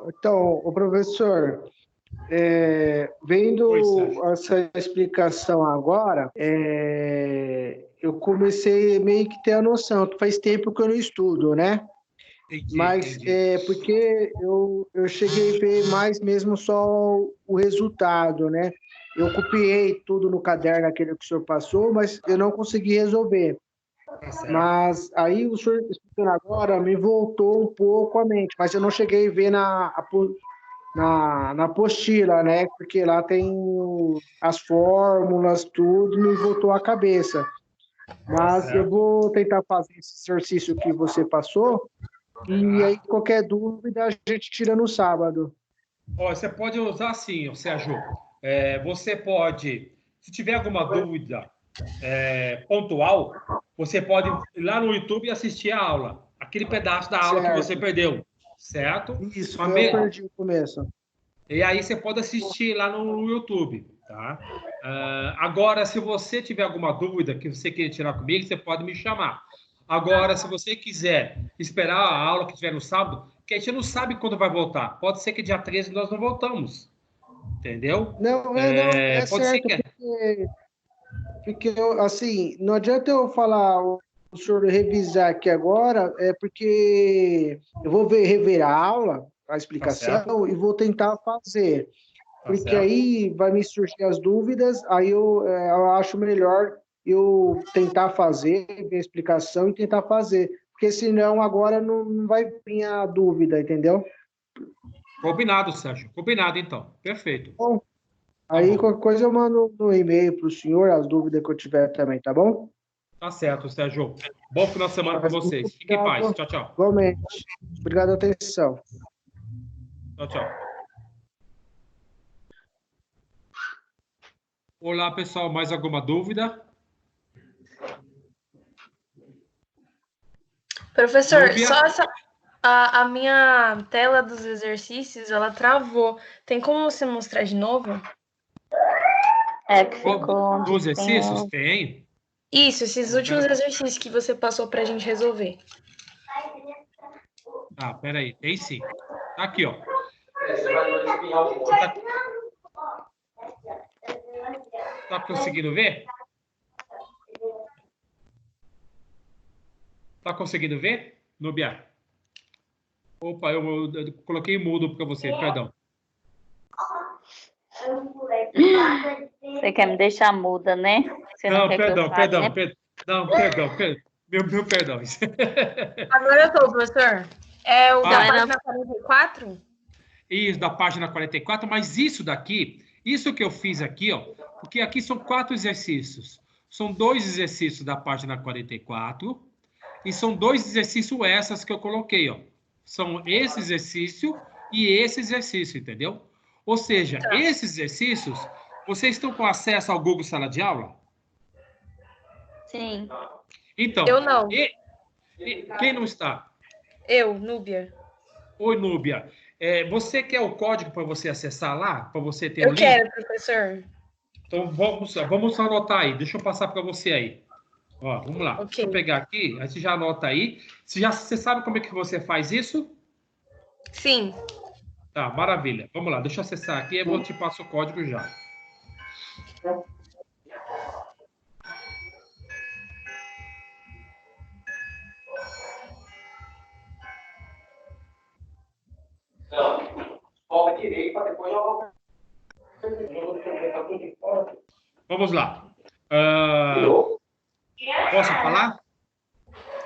Então, o professor, vendo essa explicação agora, eu comecei meio que ter a noção, que faz tempo que eu não estudo, né? Mas porque eu cheguei a ver mais mesmo só o resultado, né? Eu copiei tudo no caderno, aquele que o senhor passou, mas eu não consegui resolver. Mas aí o senhor explicando agora me voltou um pouco a mente, mas eu não cheguei a ver na apostila, né? Porque lá tem as fórmulas, tudo, me voltou a cabeça. Mas eu vou tentar fazer esse exercício que você passou E aí, qualquer dúvida, a gente tira no sábado. Ó, você pode usar assim, Sérgio. Você pode, se tiver alguma dúvida pontual, você pode ir lá no YouTube e assistir a aula. Aquele pedaço da aula que você perdeu, certo? Isso, eu perdi o começo. E aí você pode assistir lá no YouTube, tá? Agora, se você tiver alguma dúvida que você queira tirar comigo, você pode me chamar. Agora, se você quiser esperar a aula que tiver no sábado, porque a gente não sabe quando vai voltar. Pode ser que dia 13 nós não voltamos. Entendeu? Não, pode certo, ser que... porque assim, não adianta eu falar, o senhor revisar aqui agora, porque eu vou rever a aula, a explicação, e vou tentar fazer. Porque aí vai me surgir as dúvidas, aí eu acho melhor eu tentar fazer, ver a explicação e tentar fazer. Porque senão agora não vai vir a dúvida, entendeu? Combinado, Sérgio. Combinado, então. Perfeito. Bom, aí qualquer coisa eu mando no e-mail para o senhor, as dúvidas que eu tiver também, tá bom? Tá certo, Sérgio. Bom final de semana para vocês. Fiquem em paz. Tchau, tchau. Igualmente. Obrigado pela atenção. Tchau, tchau. Olá, pessoal. Mais alguma dúvida? Professor, só a minha tela dos exercícios, ela travou. Tem como você mostrar de novo? Que ficou... Dos exercícios? Tem. Isso, esses últimos exercícios que você passou para a gente resolver. Ah, peraí. Tem sim. Tá aqui, ó. Tá conseguindo ver? Tá conseguindo ver, Nubia? Opa, eu coloquei mudo para você, perdão. Você quer me deixar muda, né? Você não quer perdão, que eu fale, perdão. né? Não, perdão. Meu perdão. Agora eu tô, professor. É o da página 44? Isso, da página 44, mas isso daqui, isso que eu fiz aqui, ó, porque aqui são 4 exercícios. São 2 exercícios da página 44 e são 2 exercícios essas que eu coloquei, ó. São esse exercício e esse exercício, entendeu? Ou seja, esses exercícios, vocês estão com acesso ao Google Sala de Aula? Sim. Então, eu não. Quem não está? Eu, Núbia. Oi, Núbia. Você quer o código para você acessar lá? Para você ter o link? Eu quero, professor. Então, vamos anotar aí. Deixa eu passar para você aí. Ó, vamos lá. Okay. Deixa eu pegar aqui. Aí você já anota aí. Você sabe como é que você faz isso? Sim. Tá, maravilha. Vamos lá. Deixa eu acessar aqui e eu vou te passar o código já. Vamos lá. Posso falar?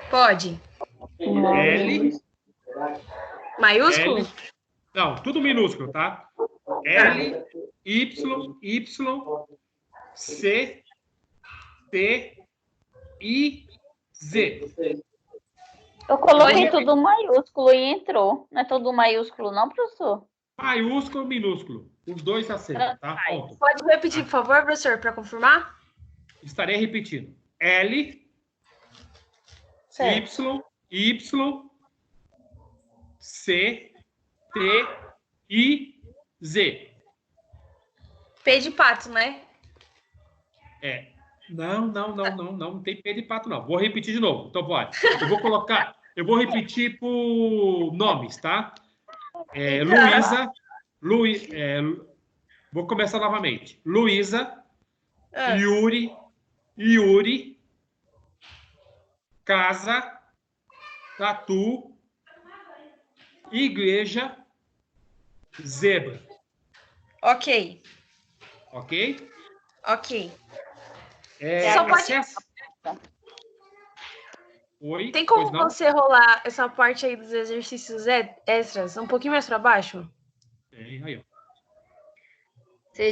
Pode. L. Maiúsculo? L, não, tudo minúsculo, tá? L, Y, C, T, I, Z. Eu coloquei tudo maiúsculo e entrou. Não é tudo maiúsculo, não, professor? Maiúsculo, minúsculo. Os dois aceitam, tá? Ponto. Pode repetir, por favor, professor, para confirmar? Estarei repetindo. L, certo. Y, C, T, I, Z. P de pato, né? Não tem P de pato, não. Vou repetir de novo. Então, pode. Eu vou repetir por nomes, tá? Vou começar novamente. Luísa, Yuri, casa, tatu, igreja, zebra. Ok. Ok? Ok. Só pode... Oi? Tem como você rolar essa parte aí dos exercícios extras um pouquinho mais para baixo? Tem, aí, ó. Você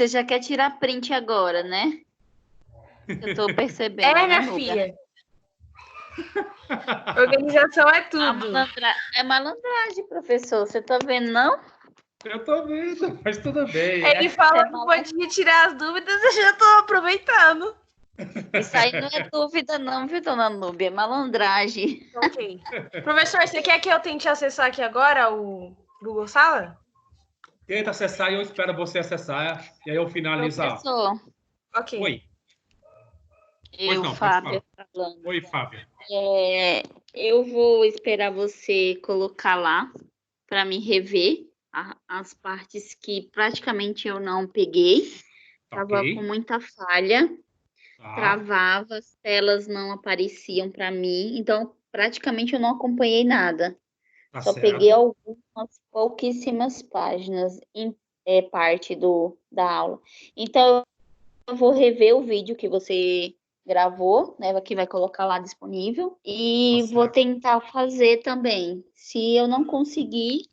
já quer tirar print agora, né? Eu tô percebendo. Minha filha. Organização é tudo. É malandragem, professor. Você tá vendo, não? Eu tô vendo, mas tudo bem. Ele fala que pode retirar as dúvidas, eu já tô aproveitando. Isso aí não é dúvida não, viu, dona Núbia? É malandragem. Ok. Professor, você quer que eu tente acessar aqui agora o Google Sala? Tenta acessar e eu espero você acessar. E aí eu finalizo a aula. Professor, Ok. Oi. Pois não, pode Fábio, falar. falando. Oi, Fábio. Eu vou esperar você colocar lá para me rever as partes que praticamente eu não peguei. Tava Ok. com muita falha. Tá. Travava, as telas não apareciam para mim, então praticamente eu não acompanhei nada. Tá Só certo. peguei algumas pouquíssimas páginas em parte da aula. Então eu vou rever o vídeo que você gravou, né, que vai colocar lá disponível, e Tá vou certo. tentar fazer também. Se eu não conseguir,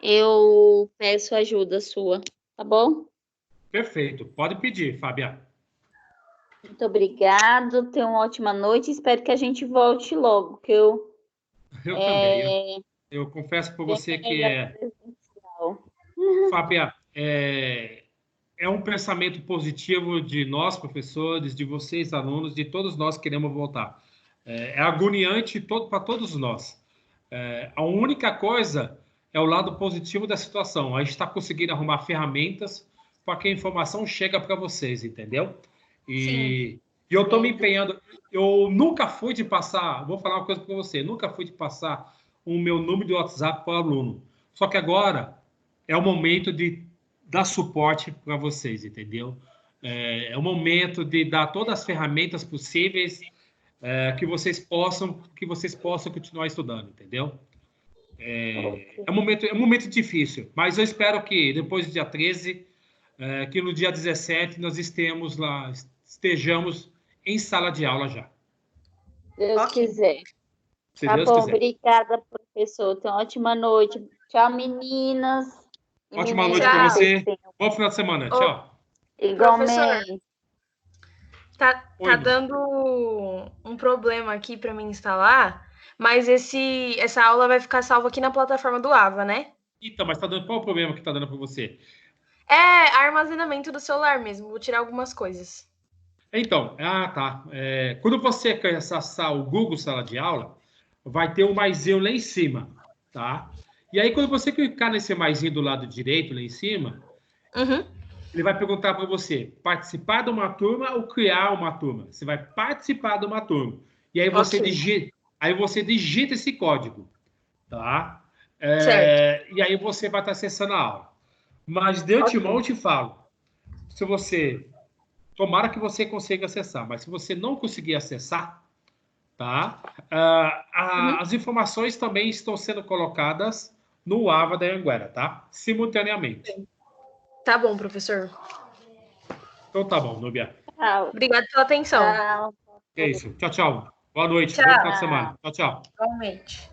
eu peço ajuda sua, tá bom? Perfeito. Pode pedir, Fábia. Muito obrigado, tenha uma ótima noite. Espero que a gente volte logo, que eu também. Eu confesso para você que Fábia, é um pensamento positivo de nós, professores, de vocês, alunos, de todos nós que queremos voltar. É agoniante para todos nós. A única coisa é o lado positivo da situação. A gente está conseguindo arrumar ferramentas para que a informação chegue para vocês, entendeu? E eu estou me empenhando. Eu nunca fui de passar, vou falar uma coisa para você, nunca fui de passar o meu número de WhatsApp para o aluno. Só que agora é o momento de dar suporte para vocês, entendeu? É o momento de dar todas as ferramentas possíveis que vocês possam continuar estudando, entendeu? É um momento difícil, mas eu espero que depois do dia 13, que no dia 17 nós estejamos em sala de aula já. Deus quiser. Se Tá Deus bom, quiser. obrigada, professor. Tenha uma ótima noite. Tchau, meninas. Ótima noite para você. Bom final de semana. Tchau. Igualmente. Tá dando um problema aqui para mim instalar, mas essa aula vai ficar salva aqui na plataforma do Ava, né? Então, mas qual o problema que tá dando para você? Armazenamento do celular mesmo. Vou tirar algumas coisas. Então, tá. Quando você quer acessar o Google Sala de Aula, vai ter um maisinho lá em cima, tá? E aí, quando você clicar nesse maisinho do lado direito, lá em cima, ele vai perguntar para você participar de uma turma ou criar uma turma. Você vai participar de uma turma. E aí você digita esse código, tá? E aí você vai estar acessando a aula. Mas de antemão eu te falo, tomara que você consiga acessar, mas se você não conseguir acessar, tá? As informações também estão sendo colocadas no Ava da Anhanguera, tá? Simultaneamente. Tá bom, professor. Então tá bom, Núbia. Obrigada pela atenção. Tchau. É isso. Tchau, tchau. Boa noite. Tchau. Bom final de semana. Tchau, tchau. Igualmente.